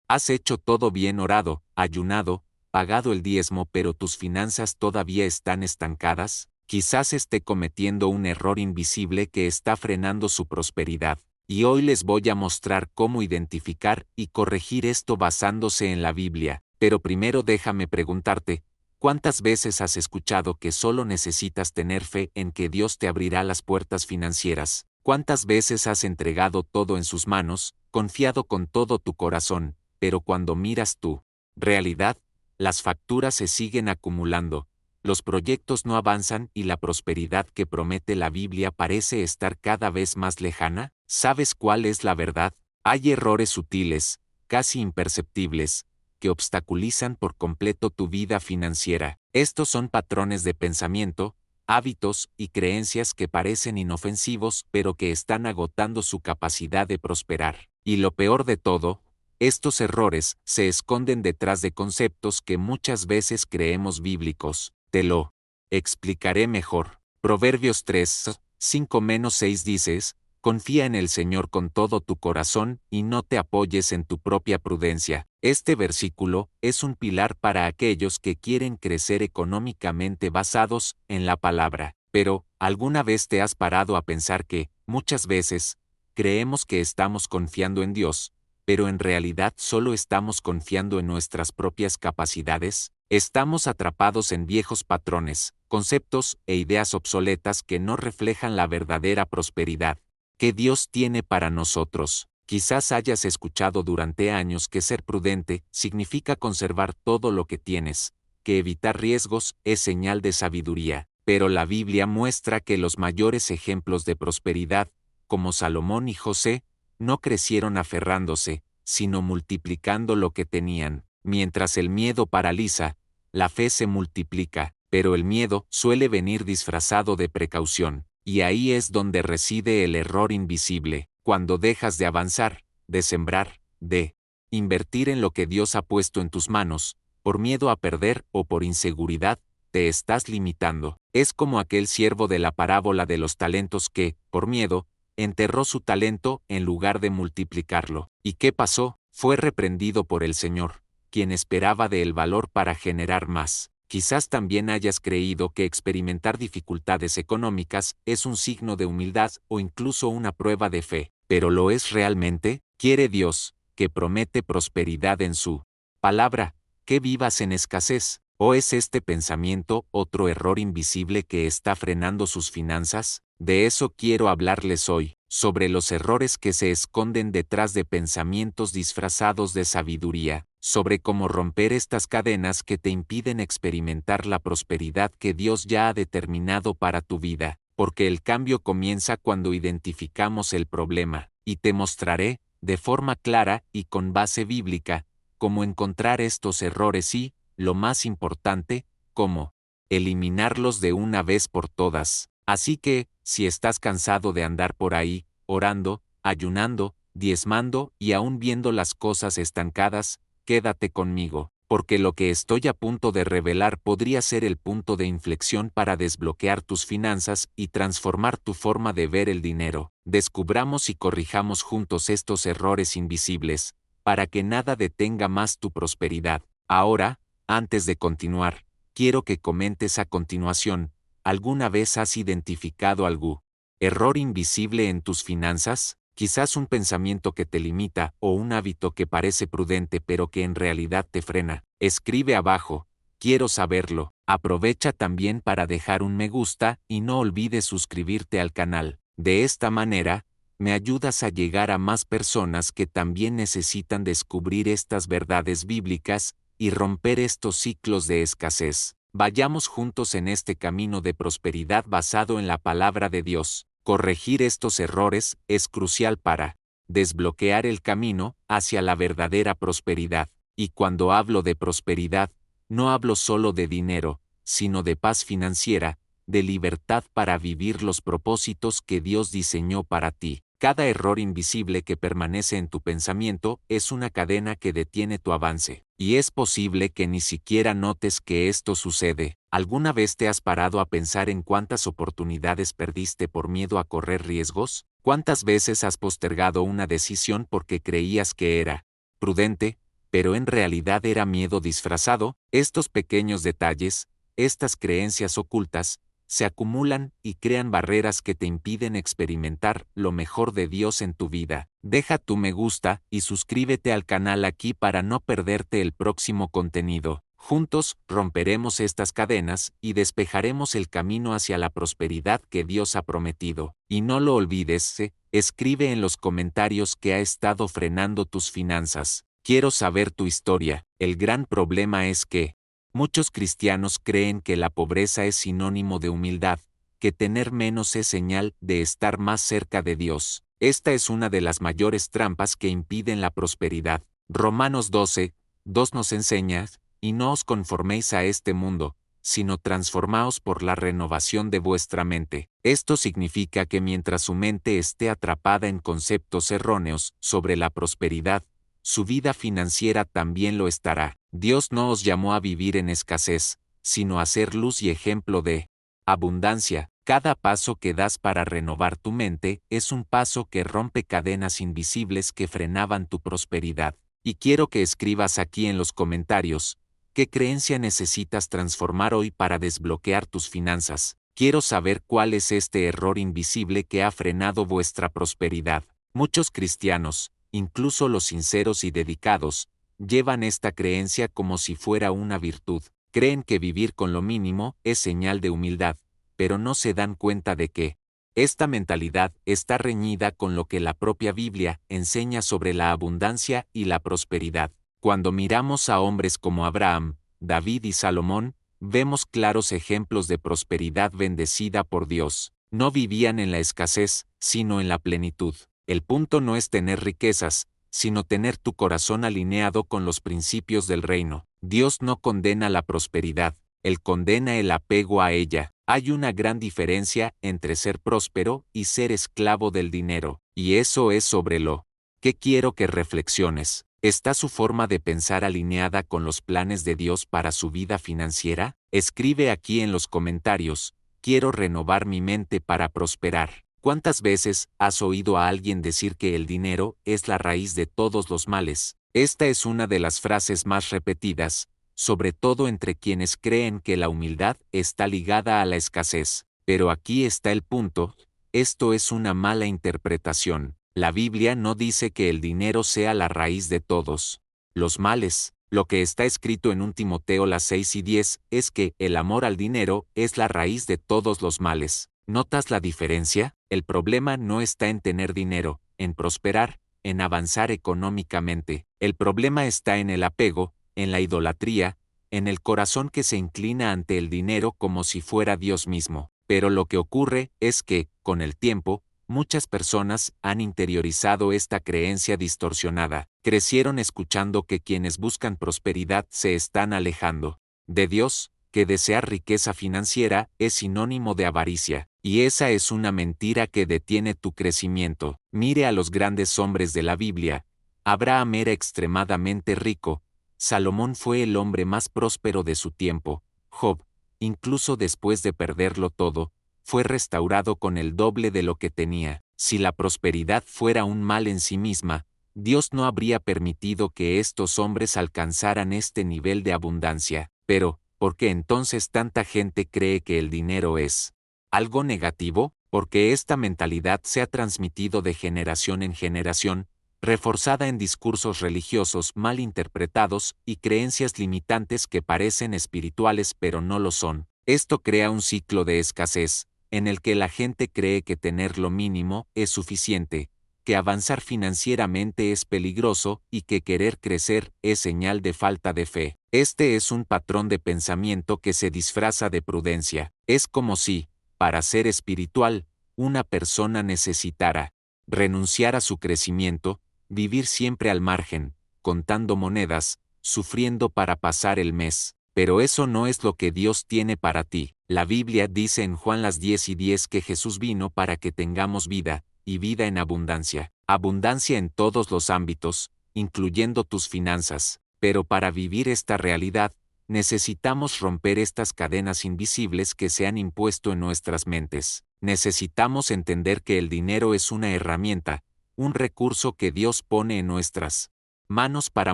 Has hecho todo bien, orado, ayunado, pagado el diezmo, pero tus finanzas todavía están estancadas. Quizás esté cometiendo un error invisible que está frenando su prosperidad. Y hoy les voy a mostrar cómo identificar y corregir esto basándose en la Biblia. Pero primero déjame preguntarte, ¿cuántas veces has escuchado que solo necesitas tener fe en que Dios te abrirá las puertas financieras? ¿Cuántas veces has entregado todo en sus manos, confiado con todo tu corazón, pero cuando miras tu realidad, las facturas se siguen acumulando, los proyectos no avanzan y la prosperidad que promete la Biblia parece estar cada vez más lejana? ¿Sabes cuál es la verdad? Hay errores sutiles, casi imperceptibles, que obstaculizan por completo tu vida financiera. Estos son patrones de pensamiento, hábitos y creencias que parecen inofensivos pero que están agotando su capacidad de prosperar. Y lo peor de todo, estos errores se esconden detrás de conceptos que muchas veces creemos bíblicos. Te lo explicaré mejor. Proverbios 3, 5-6 dices, confía en el Señor con todo tu corazón y no te apoyes en tu propia prudencia. Este versículo es un pilar para aquellos que quieren crecer económicamente basados en la palabra. Pero, ¿alguna vez te has parado a pensar que, muchas veces, creemos que estamos confiando en Dios, pero en realidad solo estamos confiando en nuestras propias capacidades? Estamos atrapados en viejos patrones, conceptos e ideas obsoletas que no reflejan la verdadera prosperidad que Dios tiene para nosotros. Quizás hayas escuchado durante años que ser prudente significa conservar todo lo que tienes, que evitar riesgos es señal de sabiduría, pero la Biblia muestra que los mayores ejemplos de prosperidad, como Salomón y José, no crecieron aferrándose, sino multiplicando lo que tenían. Mientras el miedo paraliza, la fe se multiplica, pero el miedo suele venir disfrazado de precaución. Y ahí es donde reside el error invisible, cuando dejas de avanzar, de sembrar, de invertir en lo que Dios ha puesto en tus manos, por miedo a perder o por inseguridad, te estás limitando. Es como aquel siervo de la parábola de los talentos que, por miedo, enterró su talento en lugar de multiplicarlo. ¿Y qué pasó? Fue reprendido por el Señor, quien esperaba de él valor para generar más. Quizás también hayas creído que experimentar dificultades económicas es un signo de humildad o incluso una prueba de fe. ¿Pero lo es realmente? ¿Quiere Dios, que promete prosperidad en su palabra, que vivas en escasez? ¿O es este pensamiento otro error invisible que está frenando sus finanzas? De eso quiero hablarles hoy, sobre los errores que se esconden detrás de pensamientos disfrazados de sabiduría, sobre cómo romper estas cadenas que te impiden experimentar la prosperidad que Dios ya ha determinado para tu vida, porque el cambio comienza cuando identificamos el problema, y te mostraré, de forma clara y con base bíblica, cómo encontrar estos errores y, lo más importante, cómo eliminarlos de una vez por todas. Así que, si estás cansado de andar por ahí, orando, ayunando, diezmando y aún viendo las cosas estancadas, quédate conmigo, porque lo que estoy a punto de revelar podría ser el punto de inflexión para desbloquear tus finanzas y transformar tu forma de ver el dinero. Descubramos y corrijamos juntos estos errores invisibles, para que nada detenga más tu prosperidad. Ahora, antes de continuar, quiero que comentes a continuación, ¿alguna vez has identificado algún error invisible en tus finanzas? Quizás un pensamiento que te limita o un hábito que parece prudente pero que en realidad te frena. Escribe abajo, quiero saberlo. Aprovecha también para dejar un me gusta y no olvides suscribirte al canal. De esta manera, me ayudas a llegar a más personas que también necesitan descubrir estas verdades bíblicas y romper estos ciclos de escasez. Vayamos juntos en este camino de prosperidad basado en la palabra de Dios. Corregir estos errores es crucial para desbloquear el camino hacia la verdadera prosperidad. Y cuando hablo de prosperidad, no hablo solo de dinero, sino de paz financiera, de libertad para vivir los propósitos que Dios diseñó para ti. Cada error invisible que permanece en tu pensamiento es una cadena que detiene tu avance. Y es posible que ni siquiera notes que esto sucede. ¿Alguna vez te has parado a pensar en cuántas oportunidades perdiste por miedo a correr riesgos? ¿Cuántas veces has postergado una decisión porque creías que era prudente, pero en realidad era miedo disfrazado. Estos pequeños detalles, estas creencias ocultas, se acumulan y crean barreras que te impiden experimentar lo mejor de Dios en tu vida. Deja tu me gusta y suscríbete al canal aquí para no perderte el próximo contenido. Juntos, romperemos estas cadenas y despejaremos el camino hacia la prosperidad que Dios ha prometido. Y no lo olvides, escribe en los comentarios qué ha estado frenando tus finanzas. Quiero saber tu historia. El gran problema es que muchos cristianos creen que la pobreza es sinónimo de humildad, que tener menos es señal de estar más cerca de Dios. Esta es una de las mayores trampas que impiden la prosperidad. Romanos 12:2 nos enseña: y no os conforméis a este mundo, sino transformaos por la renovación de vuestra mente. Esto significa que mientras su mente esté atrapada en conceptos erróneos sobre la prosperidad, su vida financiera también lo estará. Dios no os llamó a vivir en escasez, sino a ser luz y ejemplo de abundancia. Cada paso que das para renovar tu mente es un paso que rompe cadenas invisibles que frenaban tu prosperidad. Y quiero que escribas aquí en los comentarios: ¿qué creencia necesitas transformar hoy para desbloquear tus finanzas? Quiero saber cuál es este error invisible que ha frenado vuestra prosperidad. Muchos cristianos, incluso los sinceros y dedicados, llevan esta creencia como si fuera una virtud. Creen que vivir con lo mínimo es señal de humildad, pero no se dan cuenta de que esta mentalidad está reñida con lo que la propia Biblia enseña sobre la abundancia y la prosperidad. Cuando miramos a hombres como Abraham, David y Salomón, vemos claros ejemplos de prosperidad bendecida por Dios. No vivían en la escasez, sino en la plenitud. El punto no es tener riquezas, sino tener tu corazón alineado con los principios del reino. Dios no condena la prosperidad, Él condena el apego a ella. Hay una gran diferencia entre ser próspero y ser esclavo del dinero, y eso es sobre lo que quiero que reflexiones. ¿Está su forma de pensar alineada con los planes de Dios para su vida financiera? Escribe aquí en los comentarios: quiero renovar mi mente para prosperar. ¿Cuántas veces has oído a alguien decir que el dinero es la raíz de todos los males? Esta es una de las frases más repetidas, sobre todo entre quienes creen que la humildad está ligada a la escasez. Pero aquí está el punto: esto es una mala interpretación. La Biblia no dice que el dinero sea la raíz de todos los males. Lo que está escrito en 1 Timoteo 6:10 es que el amor al dinero es la raíz de todos los males. ¿Notas la diferencia? El problema no está en tener dinero, en prosperar, en avanzar económicamente. El problema está en el apego, en la idolatría, en el corazón que se inclina ante el dinero como si fuera Dios mismo. Pero lo que ocurre es que, con el tiempo, muchas personas han interiorizado esta creencia distorsionada. Crecieron escuchando que quienes buscan prosperidad se están alejando de Dios, que desear riqueza financiera es sinónimo de avaricia, y esa es una mentira que detiene tu crecimiento. Mire a los grandes hombres de la Biblia. Abraham era extremadamente rico, Salomón fue el hombre más próspero de su tiempo, Job, incluso después de perderlo todo, fue restaurado con el doble de lo que tenía. Si la prosperidad fuera un mal en sí misma, Dios no habría permitido que estos hombres alcanzaran este nivel de abundancia. Pero, ¿por qué entonces tanta gente cree que el dinero es algo negativo? Porque esta mentalidad se ha transmitido de generación en generación, reforzada en discursos religiosos mal interpretados y creencias limitantes que parecen espirituales pero no lo son. Esto crea un ciclo de escasez, en el que la gente cree que tener lo mínimo es suficiente, que avanzar financieramente es peligroso y que querer crecer es señal de falta de fe. Este es un patrón de pensamiento que se disfraza de prudencia. Es como si, para ser espiritual, una persona necesitara renunciar a su crecimiento, vivir siempre al margen, contando monedas, sufriendo para pasar el mes. Pero eso no es lo que Dios tiene para ti. La Biblia dice en Juan 10:10 que Jesús vino para que tengamos vida, y vida en abundancia. Abundancia en todos los ámbitos, incluyendo tus finanzas. Pero para vivir esta realidad, necesitamos romper estas cadenas invisibles que se han impuesto en nuestras mentes. Necesitamos entender que el dinero es una herramienta, un recurso que Dios pone en nuestras manos para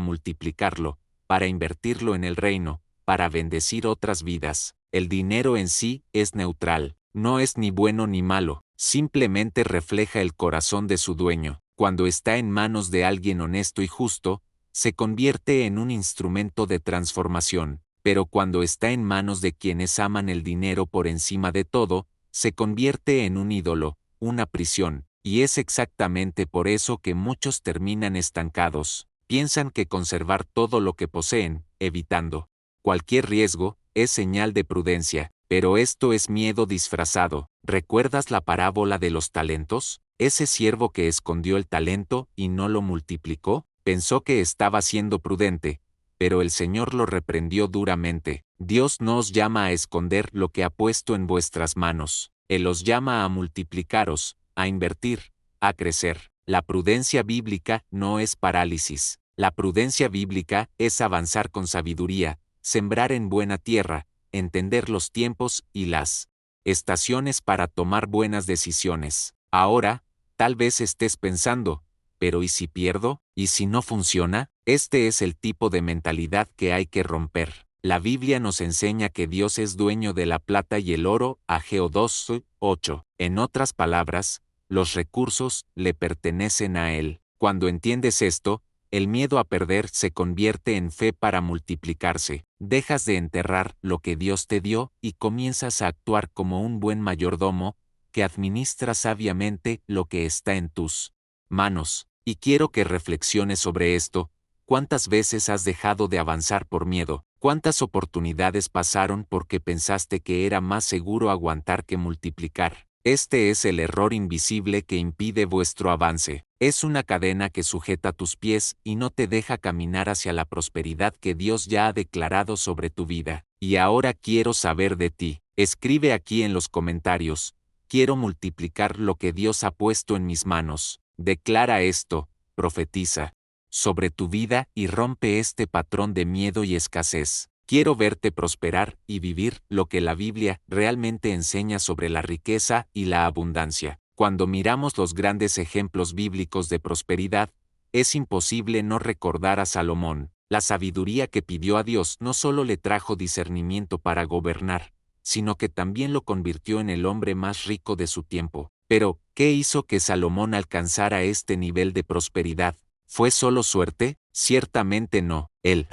multiplicarlo, para invertirlo en el reino, para bendecir otras vidas. El dinero en sí es neutral, no es ni bueno ni malo, simplemente refleja el corazón de su dueño. Cuando está en manos de alguien honesto y justo, se convierte en un instrumento de transformación, pero cuando está en manos de quienes aman el dinero por encima de todo, se convierte en un ídolo, una prisión, y es exactamente por eso que muchos terminan estancados. Piensan que conservar todo lo que poseen, evitando cualquier riesgo, es señal de prudencia, pero esto es miedo disfrazado. ¿Recuerdas la parábola de los talentos? Ese siervo que escondió el talento y no lo multiplicó, pensó que estaba siendo prudente, pero el Señor lo reprendió duramente. Dios no os llama a esconder lo que ha puesto en vuestras manos. Él os llama a multiplicaros, a invertir, a crecer. La prudencia bíblica no es parálisis. La prudencia bíblica es avanzar con sabiduría, sembrar en buena tierra, entender los tiempos y las estaciones para tomar buenas decisiones. Ahora, tal vez estés pensando, pero ¿y si pierdo? ¿Y si no funciona? Este es el tipo de mentalidad que hay que romper. La Biblia nos enseña que Dios es dueño de la plata y el oro, Ageo 2:8. En otras palabras, los recursos le pertenecen a Él. Cuando entiendes esto, el miedo a perder se convierte en fe para multiplicarse. Dejas de enterrar lo que Dios te dio y comienzas a actuar como un buen mayordomo que administra sabiamente lo que está en tus manos. Y quiero que reflexiones sobre esto. ¿Cuántas veces has dejado de avanzar por miedo? ¿Cuántas oportunidades pasaron porque pensaste que era más seguro aguantar que multiplicar? Este es el error invisible que impide vuestro avance. Es una cadena que sujeta tus pies y no te deja caminar hacia la prosperidad que Dios ya ha declarado sobre tu vida. Y ahora quiero saber de ti. Escribe aquí en los comentarios: quiero multiplicar lo que Dios ha puesto en mis manos. Declara esto, profetiza sobre tu vida y rompe este patrón de miedo y escasez. Quiero verte prosperar y vivir lo que la Biblia realmente enseña sobre la riqueza y la abundancia. Cuando miramos los grandes ejemplos bíblicos de prosperidad, es imposible no recordar a Salomón. La sabiduría que pidió a Dios no solo le trajo discernimiento para gobernar, sino que también lo convirtió en el hombre más rico de su tiempo. Pero, ¿qué hizo que Salomón alcanzara este nivel de prosperidad? ¿Fue solo suerte? Ciertamente no. El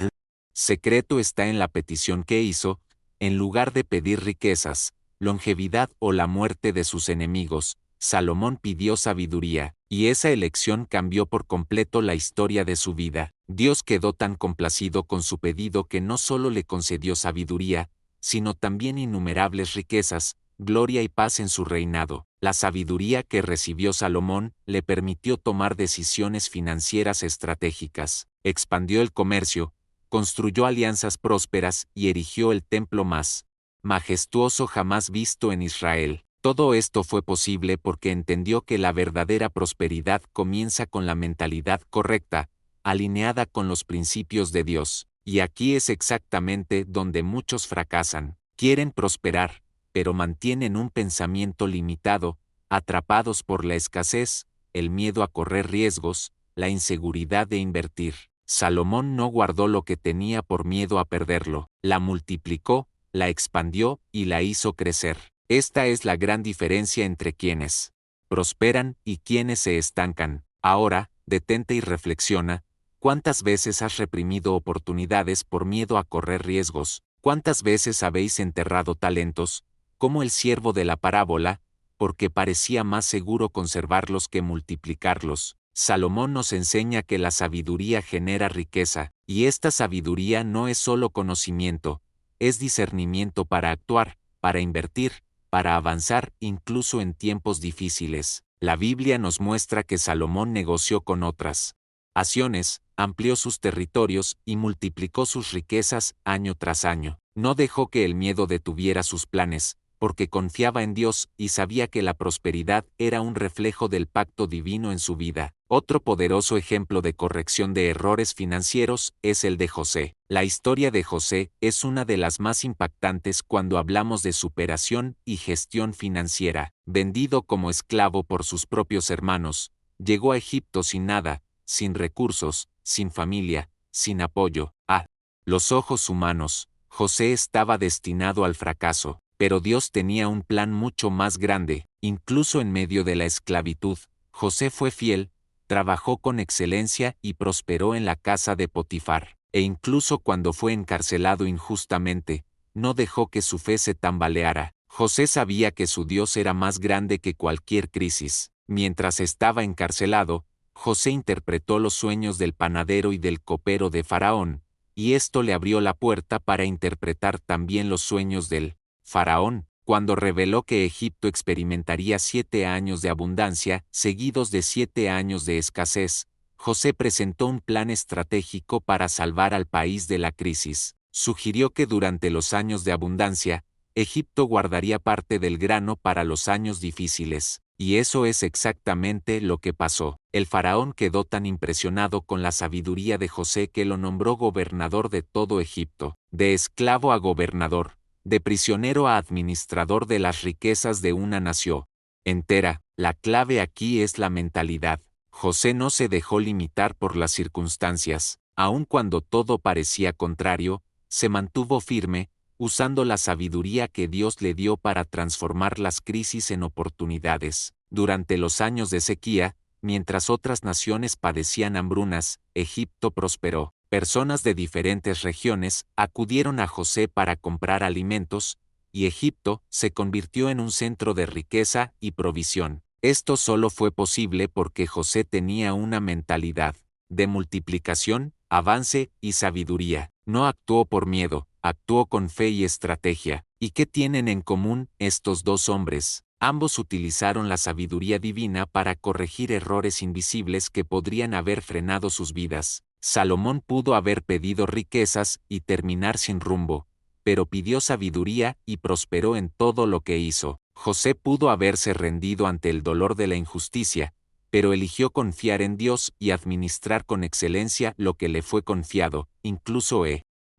secreto está en la petición que hizo, en lugar de pedir riquezas, longevidad o la muerte de sus enemigos. Salomón pidió sabiduría, y esa elección cambió por completo la historia de su vida. Dios quedó tan complacido con su pedido que no solo le concedió sabiduría, sino también innumerables riquezas, gloria y paz en su reinado. La sabiduría que recibió Salomón le permitió tomar decisiones financieras estratégicas, expandió el comercio, construyó alianzas prósperas y erigió el templo más majestuoso jamás visto en Israel. Todo esto fue posible porque entendió que la verdadera prosperidad comienza con la mentalidad correcta, alineada con los principios de Dios. Y aquí es exactamente donde muchos fracasan. Quieren prosperar, pero mantienen un pensamiento limitado, atrapados por la escasez, el miedo a correr riesgos, la inseguridad de invertir. Salomón no guardó lo que tenía por miedo a perderlo, la multiplicó, la expandió y la hizo crecer. Esta es la gran diferencia entre quienes prosperan y quienes se estancan. Ahora, detente y reflexiona. ¿Cuántas veces has reprimido oportunidades por miedo a correr riesgos? ¿Cuántas veces habéis enterrado talentos, como el siervo de la parábola, porque parecía más seguro conservarlos que multiplicarlos? Salomón nos enseña que la sabiduría genera riqueza, y esta sabiduría no es solo conocimiento, es discernimiento para actuar, para invertir, para avanzar incluso en tiempos difíciles. La Biblia nos muestra que Salomón negoció con otras naciones, amplió sus territorios y multiplicó sus riquezas año tras año. No dejó que el miedo detuviera sus planes, porque confiaba en Dios y sabía que la prosperidad era un reflejo del pacto divino en su vida. Otro poderoso ejemplo de corrección de errores financieros es el de José. La historia de José es una de las más impactantes cuando hablamos de superación y gestión financiera. Vendido como esclavo por sus propios hermanos, llegó a Egipto sin nada, sin recursos, sin familia, sin apoyo. A los ojos humanos, José estaba destinado al fracaso, pero Dios tenía un plan mucho más grande. Incluso en medio de la esclavitud, José fue fiel, trabajó con excelencia y prosperó en la casa de Potifar. E incluso cuando fue encarcelado injustamente, no dejó que su fe se tambaleara. José sabía que su Dios era más grande que cualquier crisis. Mientras estaba encarcelado, José interpretó los sueños del panadero y del copero de Faraón, y esto le abrió la puerta para interpretar también los sueños del Faraón. Cuando reveló que Egipto experimentaría 7 años de abundancia, seguidos de 7 años de escasez, José presentó un plan estratégico para salvar al país de la crisis. Sugirió que durante los años de abundancia, Egipto guardaría parte del grano para los años difíciles, y eso es exactamente lo que pasó. El faraón quedó tan impresionado con la sabiduría de José que lo nombró gobernador de todo Egipto, de esclavo a gobernador, de prisionero a administrador de las riquezas de una nación entera. La clave aquí es la mentalidad. José no se dejó limitar por las circunstancias, aun cuando todo parecía contrario, se mantuvo firme, usando la sabiduría que Dios le dio para transformar las crisis en oportunidades. Durante los años de sequía, mientras otras naciones padecían hambrunas, Egipto prosperó. Personas de diferentes regiones acudieron a José para comprar alimentos, y Egipto se convirtió en un centro de riqueza y provisión. Esto solo fue posible porque José tenía una mentalidad de multiplicación, avance y sabiduría. No actuó por miedo, actuó con fe y estrategia. ¿Y qué tienen en común estos dos hombres? Ambos utilizaron la sabiduría divina para corregir errores invisibles que podrían haber frenado sus vidas. Salomón pudo haber pedido riquezas y terminar sin rumbo, pero pidió sabiduría y prosperó en todo lo que hizo. José pudo haberse rendido ante el dolor de la injusticia, pero eligió confiar en Dios y administrar con excelencia lo que le fue confiado, incluso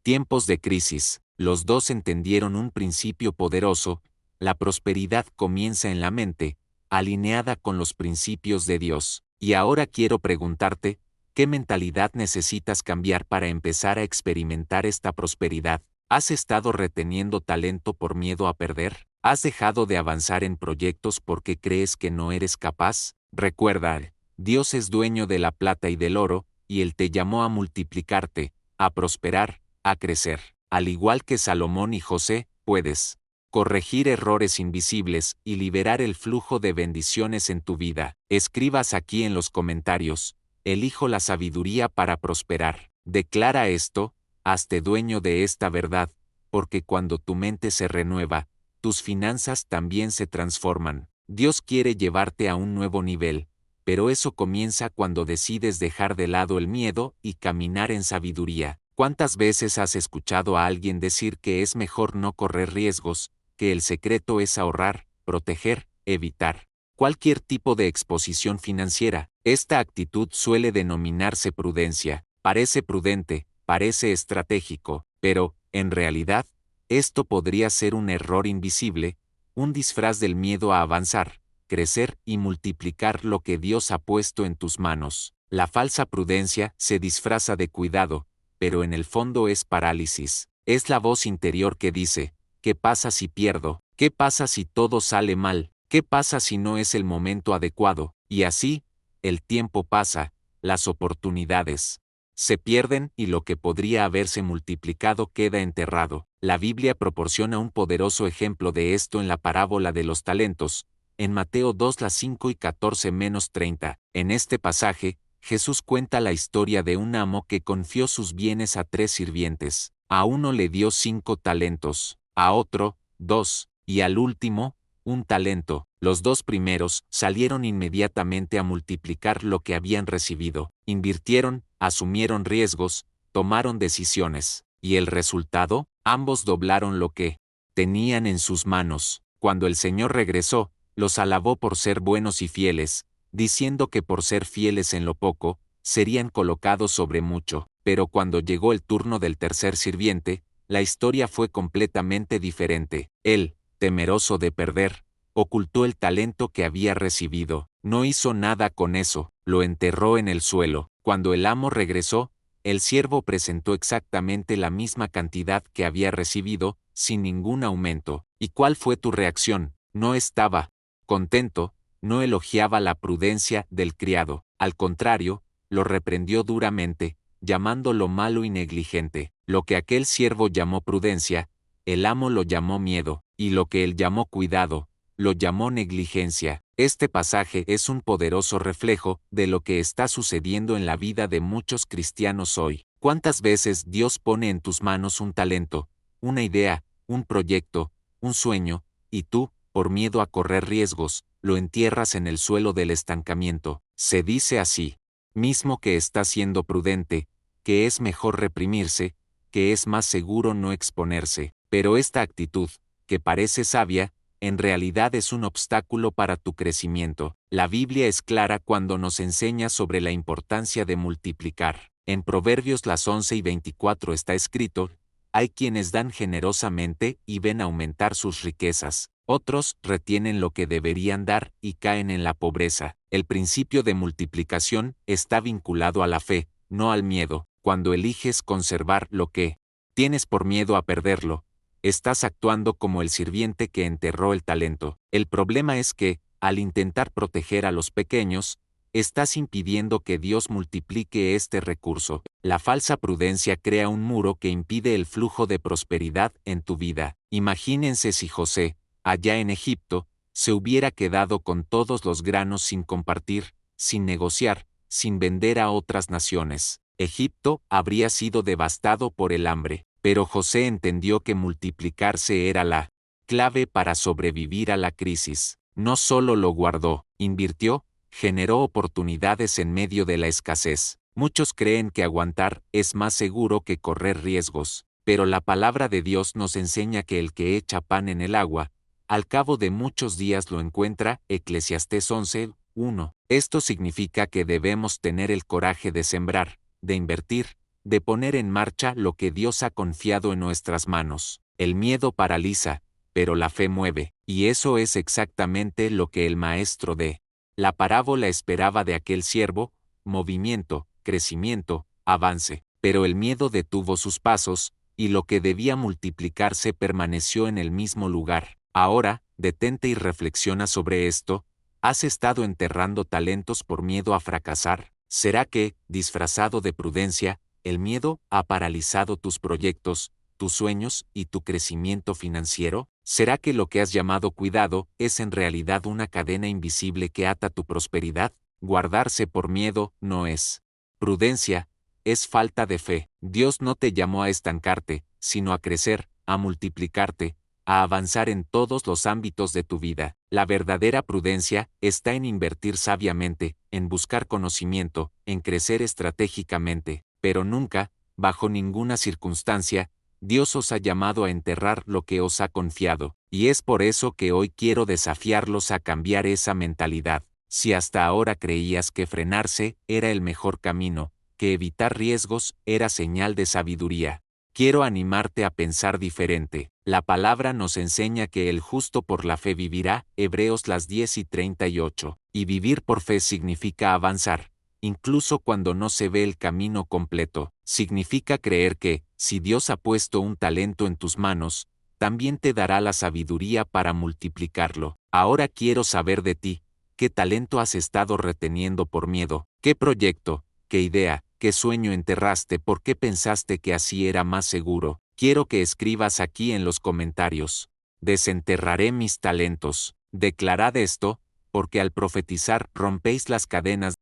tiempos de crisis. Los dos entendieron un principio poderoso: la prosperidad comienza en la mente, alineada con los principios de Dios. Y ahora quiero preguntarte, ¿qué mentalidad necesitas cambiar para empezar a experimentar esta prosperidad? ¿Has estado reteniendo talento por miedo a perder? ¿Has dejado de avanzar en proyectos porque crees que no eres capaz? Recuerda, Dios es dueño de la plata y del oro, y Él te llamó a multiplicarte, a prosperar, a crecer. Al igual que Salomón y José, puedes corregir errores invisibles y liberar el flujo de bendiciones en tu vida. Escribas aquí en los comentarios: elijo la sabiduría para prosperar. Declara esto, hazte dueño de esta verdad, porque cuando tu mente se renueva, tus finanzas también se transforman. Dios quiere llevarte a un nuevo nivel, pero eso comienza cuando decides dejar de lado el miedo y caminar en sabiduría. ¿Cuántas veces has escuchado a alguien decir que es mejor no correr riesgos, que el secreto es ahorrar, proteger, evitar cualquier tipo de exposición financiera? Esta actitud suele denominarse prudencia. Parece prudente, parece estratégico, pero, en realidad, esto podría ser un error invisible, un disfraz del miedo a avanzar, crecer y multiplicar lo que Dios ha puesto en tus manos. La falsa prudencia se disfraza de cuidado, pero en el fondo es parálisis. Es la voz interior que dice: ¿qué pasa si pierdo? ¿Qué pasa si todo sale mal? ¿Qué pasa si no es el momento adecuado? Y así, el tiempo pasa, las oportunidades se pierden y lo que podría haberse multiplicado queda enterrado. La Biblia proporciona un poderoso ejemplo de esto en la parábola de los talentos, en Mateo 2:5-14-30. En este pasaje, Jesús cuenta la historia de un amo que confió sus bienes a 3 sirvientes. A uno le dio 5 talentos, a otro, 2, y al último, 1 talento. Los 2 primeros salieron inmediatamente a multiplicar lo que habían recibido. Invirtieron, asumieron riesgos, tomaron decisiones. ¿Y el resultado? Ambos doblaron lo que tenían en sus manos. Cuando el Señor regresó, los alabó por ser buenos y fieles, diciendo que por ser fieles en lo poco, serían colocados sobre mucho. Pero cuando llegó el turno del tercer sirviente, la historia fue completamente diferente. Él, temeroso de perder, ocultó el talento que había recibido. No hizo nada con eso, lo enterró en el suelo. Cuando el amo regresó, el siervo presentó exactamente la misma cantidad que había recibido, sin ningún aumento. ¿Y cuál fue tu reacción? No estaba contento, no elogiaba la prudencia del criado. Al contrario, lo reprendió duramente, llamándolo malo y negligente. Lo que aquel siervo llamó prudencia, el amo lo llamó miedo, y lo que él llamó cuidado, lo llamó negligencia. Este pasaje es un poderoso reflejo de lo que está sucediendo en la vida de muchos cristianos hoy. ¿Cuántas veces Dios pone en tus manos un talento, una idea, un proyecto, un sueño, y tú, por miedo a correr riesgos, lo entierras en el suelo del estancamiento? Se dice así mismo que está siendo prudente, que es mejor reprimirse, que es más seguro no exponerse. Pero esta actitud, que parece sabia, en realidad es un obstáculo para tu crecimiento. La Biblia es clara cuando nos enseña sobre la importancia de multiplicar. En Proverbios las 11:24 está escrito: hay quienes dan generosamente y ven aumentar sus riquezas. Otros retienen lo que deberían dar y caen en la pobreza. El principio de multiplicación está vinculado a la fe, no al miedo. Cuando eliges conservar lo que tienes por miedo a perderlo, estás actuando como el sirviente que enterró el talento. El problema es que, al intentar proteger a los pequeños, estás impidiendo que Dios multiplique este recurso. La falsa prudencia crea un muro que impide el flujo de prosperidad en tu vida. Imagínense si José, allá en Egipto, se hubiera quedado con todos los granos sin compartir, sin negociar, sin vender a otras naciones. Egipto habría sido devastado por el hambre, pero José entendió que multiplicarse era la clave para sobrevivir a la crisis. No solo lo guardó, invirtió, generó oportunidades en medio de la escasez. Muchos creen que aguantar es más seguro que correr riesgos, pero la palabra de Dios nos enseña que el que echa pan en el agua, al cabo de muchos días lo encuentra. Eclesiastés 11:1. Esto significa que debemos tener el coraje de sembrar, de invertir, de poner en marcha lo que Dios ha confiado en nuestras manos. El miedo paraliza, pero la fe mueve, y eso es exactamente lo que el maestro de la parábola esperaba de aquel siervo: movimiento, crecimiento, avance. Pero el miedo detuvo sus pasos, y lo que debía multiplicarse permaneció en el mismo lugar. Ahora, detente y reflexiona sobre esto. ¿Has estado enterrando talentos por miedo a fracasar? ¿Será que, disfrazado de prudencia, el miedo ha paralizado tus proyectos, tus sueños y tu crecimiento financiero? ¿Será que lo que has llamado cuidado es en realidad una cadena invisible que ata tu prosperidad? Guardarse por miedo no es prudencia, es falta de fe. Dios no te llamó a estancarte, sino a crecer, a multiplicarte, a avanzar en todos los ámbitos de tu vida. La verdadera prudencia está en invertir sabiamente, en buscar conocimiento, en crecer estratégicamente, pero nunca, bajo ninguna circunstancia, Dios os ha llamado a enterrar lo que os ha confiado, y es por eso que hoy quiero desafiarlos a cambiar esa mentalidad. Si hasta ahora creías que frenarse era el mejor camino, que evitar riesgos era señal de sabiduría, quiero animarte a pensar diferente. La palabra nos enseña que el justo por la fe vivirá, Hebreos las 10:38, y vivir por fe significa avanzar, incluso cuando no se ve el camino completo. Significa creer que, si Dios ha puesto un talento en tus manos, también te dará la sabiduría para multiplicarlo. Ahora quiero saber de ti, ¿qué talento has estado reteniendo por miedo? ¿Qué proyecto, qué idea, qué sueño enterraste? ¿Por qué pensaste que así era más seguro? Quiero que escribas aquí en los comentarios: desenterraré mis talentos. Declarad esto, porque al profetizar rompéis las cadenas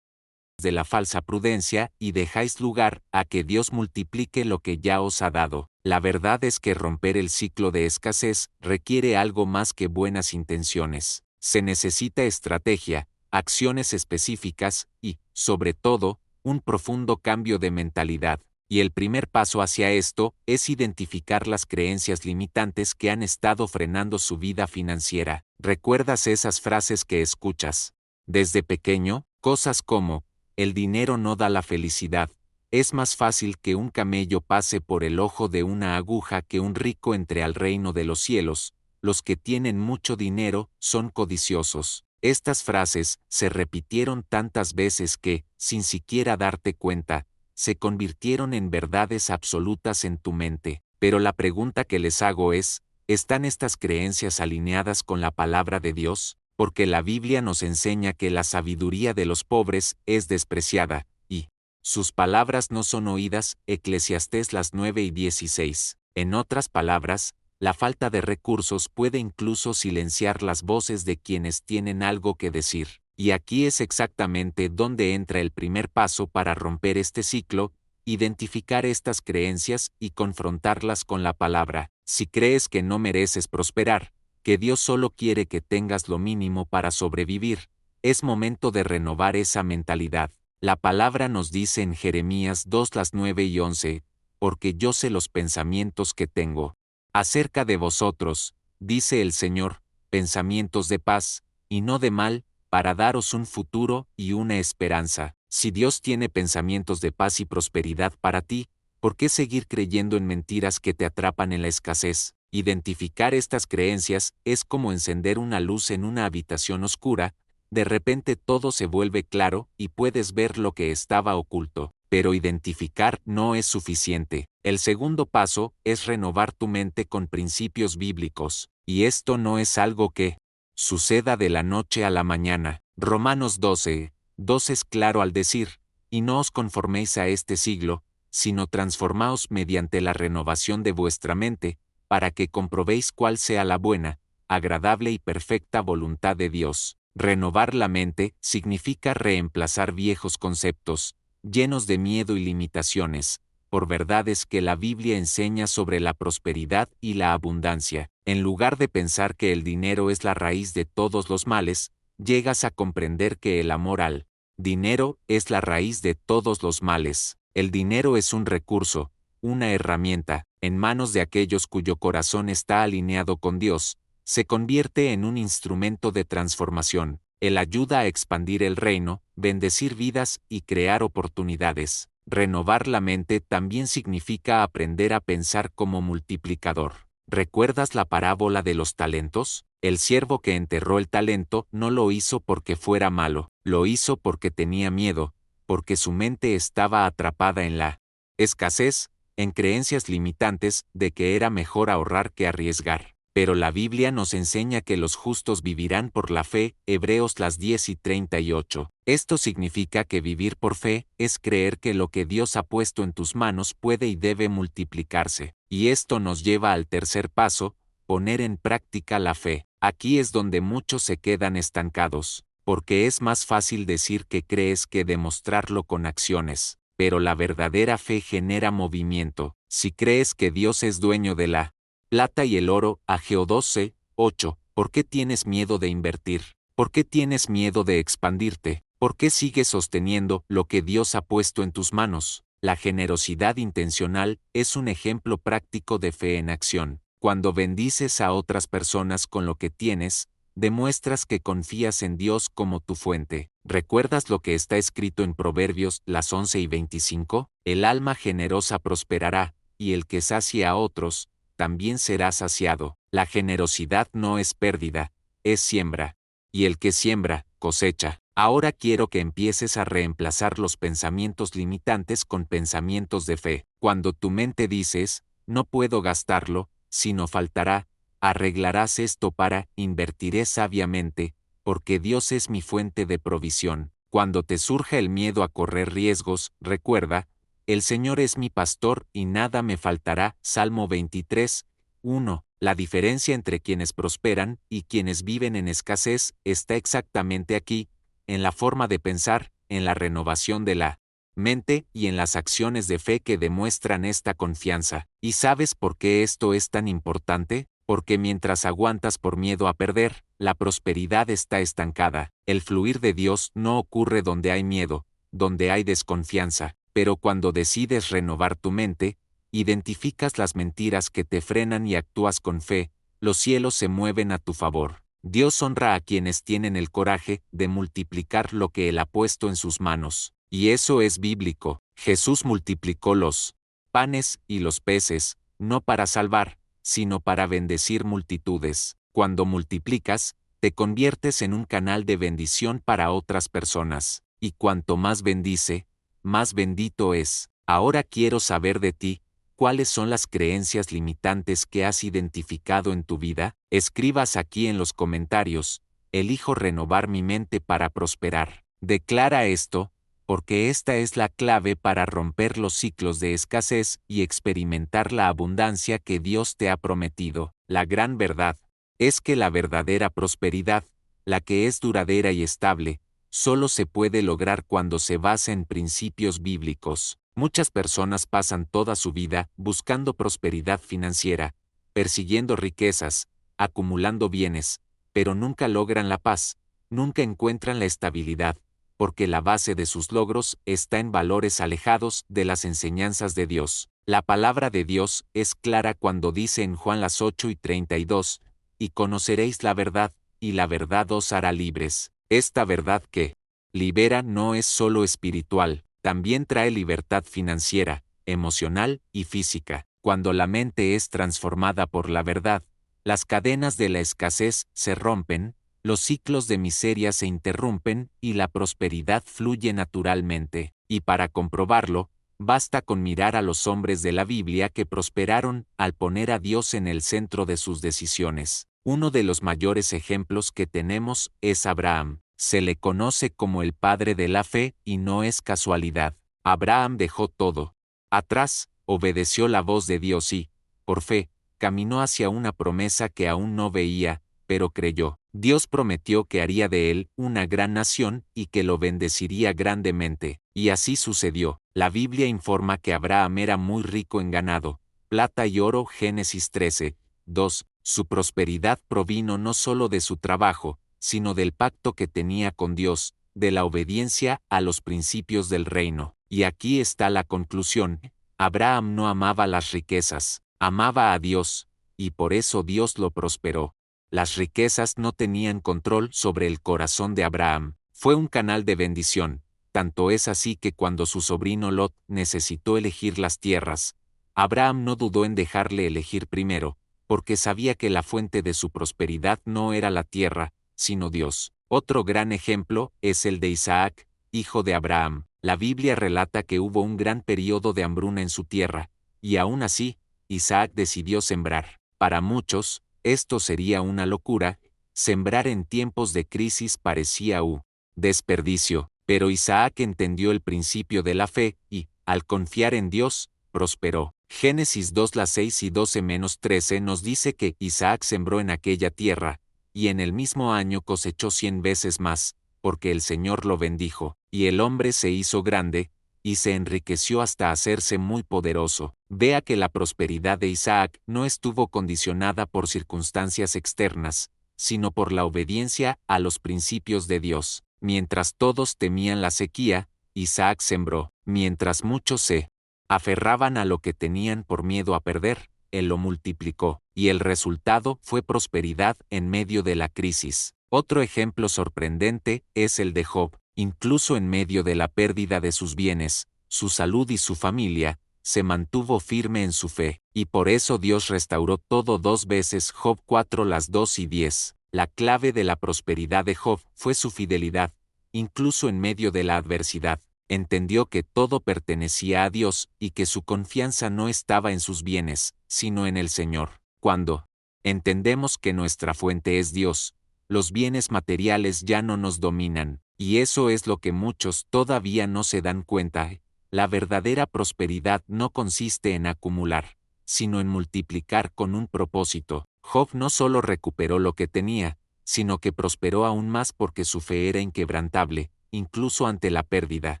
de la falsa prudencia y dejáis lugar a que Dios multiplique lo que ya os ha dado. La verdad es que romper el ciclo de escasez requiere algo más que buenas intenciones. Se necesita estrategia, acciones específicas y, sobre todo, un profundo cambio de mentalidad. Y el primer paso hacia esto es identificar las creencias limitantes que han estado frenando su vida financiera. ¿Recuerdas esas frases que escuchas desde pequeño? Cosas como: el dinero no da la felicidad. Es más fácil que un camello pase por el ojo de una aguja que un rico entre al reino de los cielos. Los que tienen mucho dinero son codiciosos. Estas frases se repitieron tantas veces que, sin siquiera darte cuenta, se convirtieron en verdades absolutas en tu mente. Pero la pregunta que les hago es, ¿están estas creencias alineadas con la palabra de Dios? Porque la Biblia nos enseña que la sabiduría de los pobres es despreciada, y sus palabras no son oídas, Eclesiastés las 9:16. En otras palabras, la falta de recursos puede incluso silenciar las voces de quienes tienen algo que decir. Y aquí es exactamente donde entra el primer paso para romper este ciclo: identificar estas creencias y confrontarlas con la palabra. Si crees que no mereces prosperar, que Dios solo quiere que tengas lo mínimo para sobrevivir, es momento de renovar esa mentalidad. La palabra nos dice en Jeremías 2 las 9 y 11, porque yo sé los pensamientos que tengo acerca de vosotros, dice el Señor, pensamientos de paz, y no de mal, para daros un futuro y una esperanza. Si Dios tiene pensamientos de paz y prosperidad para ti, ¿por qué seguir creyendo en mentiras que te atrapan en la escasez? Identificar estas creencias es como encender una luz en una habitación oscura. De repente todo se vuelve claro y puedes ver lo que estaba oculto. Pero identificar no es suficiente. El segundo paso es renovar tu mente con principios bíblicos, y esto no es algo que suceda de la noche a la mañana. Romanos 12:2 es claro al decir, y no os conforméis a este siglo, sino transformaos mediante la renovación de vuestra mente, para que comprobéis cuál sea la buena, agradable y perfecta voluntad de Dios. Renovar la mente significa reemplazar viejos conceptos, llenos de miedo y limitaciones, por verdades que la Biblia enseña sobre la prosperidad y la abundancia. En lugar de pensar que el dinero es la raíz de todos los males, llegas a comprender que el amor al dinero es la raíz de todos los males. El dinero es un recurso, una herramienta, en manos de aquellos cuyo corazón está alineado con Dios, se convierte en un instrumento de transformación. Él ayuda a expandir el reino, bendecir vidas y crear oportunidades. Renovar la mente también significa aprender a pensar como multiplicador. ¿Recuerdas la parábola de los talentos? El siervo que enterró el talento no lo hizo porque fuera malo, lo hizo porque tenía miedo, porque su mente estaba atrapada en la escasez, en creencias limitantes de que era mejor ahorrar que arriesgar. Pero la Biblia nos enseña que los justos vivirán por la fe, Hebreos las 10:38. Esto significa que vivir por fe es creer que lo que Dios ha puesto en tus manos puede y debe multiplicarse. Y esto nos lleva al tercer paso, poner en práctica la fe. Aquí es donde muchos se quedan estancados, porque es más fácil decir que crees que demostrarlo con acciones. Pero la verdadera fe genera movimiento. Si crees que Dios es dueño de la plata y el oro, Ageo 12:8. ¿Por qué tienes miedo de invertir? ¿Por qué tienes miedo de expandirte? ¿Por qué sigues sosteniendo lo que Dios ha puesto en tus manos? La generosidad intencional es un ejemplo práctico de fe en acción. Cuando bendices a otras personas con lo que tienes, demuestras que confías en Dios como tu fuente. ¿Recuerdas lo que está escrito en Proverbios las 11:25? El alma generosa prosperará, y el que sacie a otros, también será saciado. La generosidad no es pérdida, es siembra. Y el que siembra, cosecha. Ahora quiero que empieces a reemplazar los pensamientos limitantes con pensamientos de fe. Cuando tu mente dices, no puedo gastarlo, sino faltará, arreglarás esto para, invertiré sabiamente, porque Dios es mi fuente de provisión. Cuando te surja el miedo a correr riesgos, recuerda, el Señor es mi pastor y nada me faltará. Salmo 23:1. La diferencia entre quienes prosperan y quienes viven en escasez está exactamente aquí, en la forma de pensar, en la renovación de la mente y en las acciones de fe que demuestran esta confianza. ¿Y sabes por qué esto es tan importante? Porque mientras aguantas por miedo a perder, la prosperidad está estancada. El fluir de Dios no ocurre donde hay miedo, donde hay desconfianza. Pero cuando decides renovar tu mente, identificas las mentiras que te frenan y actúas con fe, los cielos se mueven a tu favor. Dios honra a quienes tienen el coraje de multiplicar lo que Él ha puesto en sus manos. Y eso es bíblico. Jesús multiplicó los panes y los peces, no para salvar, sino para bendecir multitudes. Cuando multiplicas, te conviertes en un canal de bendición para otras personas, y cuanto más bendice, más bendito es. Ahora quiero saber de ti, ¿cuáles son las creencias limitantes que has identificado en tu vida? Escribas aquí en los comentarios, elijo renovar mi mente para prosperar. Declara esto, porque esta es la clave para romper los ciclos de escasez y experimentar la abundancia que Dios te ha prometido. La gran verdad es que la verdadera prosperidad, la que es duradera y estable, solo se puede lograr cuando se basa en principios bíblicos. Muchas personas pasan toda su vida buscando prosperidad financiera, persiguiendo riquezas, acumulando bienes, pero nunca logran la paz, nunca encuentran la estabilidad, porque la base de sus logros está en valores alejados de las enseñanzas de Dios. La palabra de Dios es clara cuando dice en Juan las 8:32, y conoceréis la verdad, y la verdad os hará libres. Esta verdad que libera no es solo espiritual, también trae libertad financiera, emocional y física. Cuando la mente es transformada por la verdad, las cadenas de la escasez se rompen, los ciclos de miseria se interrumpen y la prosperidad fluye naturalmente. Y para comprobarlo, basta con mirar a los hombres de la Biblia que prosperaron al poner a Dios en el centro de sus decisiones. Uno de los mayores ejemplos que tenemos es Abraham. Se le conoce como el padre de la fe y no es casualidad. Abraham dejó todo atrás, obedeció la voz de Dios y, por fe, caminó hacia una promesa que aún no veía, pero creyó. Dios prometió que haría de él una gran nación y que lo bendeciría grandemente, y así sucedió. La Biblia informa que Abraham era muy rico en ganado, plata y oro. Génesis 13:2. Su prosperidad provino no solo de su trabajo, sino del pacto que tenía con Dios, de la obediencia a los principios del reino. Y aquí está la conclusión. Abraham no amaba las riquezas, amaba a Dios, y por eso Dios lo prosperó. Las riquezas no tenían control sobre el corazón de Abraham. Fue un canal de bendición, tanto es así que cuando su sobrino Lot necesitó elegir las tierras, Abraham no dudó en dejarle elegir primero, porque sabía que la fuente de su prosperidad no era la tierra, sino Dios. Otro gran ejemplo es el de Isaac, hijo de Abraham. La Biblia relata que hubo un gran periodo de hambruna en su tierra, y aún así, Isaac decidió sembrar. Para muchos, esto sería una locura, sembrar en tiempos de crisis parecía un desperdicio, pero Isaac entendió el principio de la fe y, al confiar en Dios, prosperó. Génesis 2:6-12-13 nos dice que Isaac sembró en aquella tierra, y en el mismo año cosechó 100 veces más, porque el Señor lo bendijo, y el hombre se hizo grande, y se enriqueció hasta hacerse muy poderoso. Vea que la prosperidad de Isaac no estuvo condicionada por circunstancias externas, sino por la obediencia a los principios de Dios. Mientras todos temían la sequía, Isaac sembró. Mientras muchos se aferraban a lo que tenían por miedo a perder, él lo multiplicó, y el resultado fue prosperidad en medio de la crisis. Otro ejemplo sorprendente es el de Job. Incluso en medio de la pérdida de sus bienes, su salud y su familia, se mantuvo firme en su fe, y por eso Dios restauró todo 2 veces. Job 4:2-10. La clave de la prosperidad de Job fue su fidelidad, incluso en medio de la adversidad. Entendió que todo pertenecía a Dios y que su confianza no estaba en sus bienes, sino en el Señor. Cuando entendemos que nuestra fuente es Dios, los bienes materiales ya no nos dominan. Y eso es lo que muchos todavía no se dan cuenta. La verdadera prosperidad no consiste en acumular, sino en multiplicar con un propósito. Job no solo recuperó lo que tenía, sino que prosperó aún más porque su fe era inquebrantable, incluso ante la pérdida.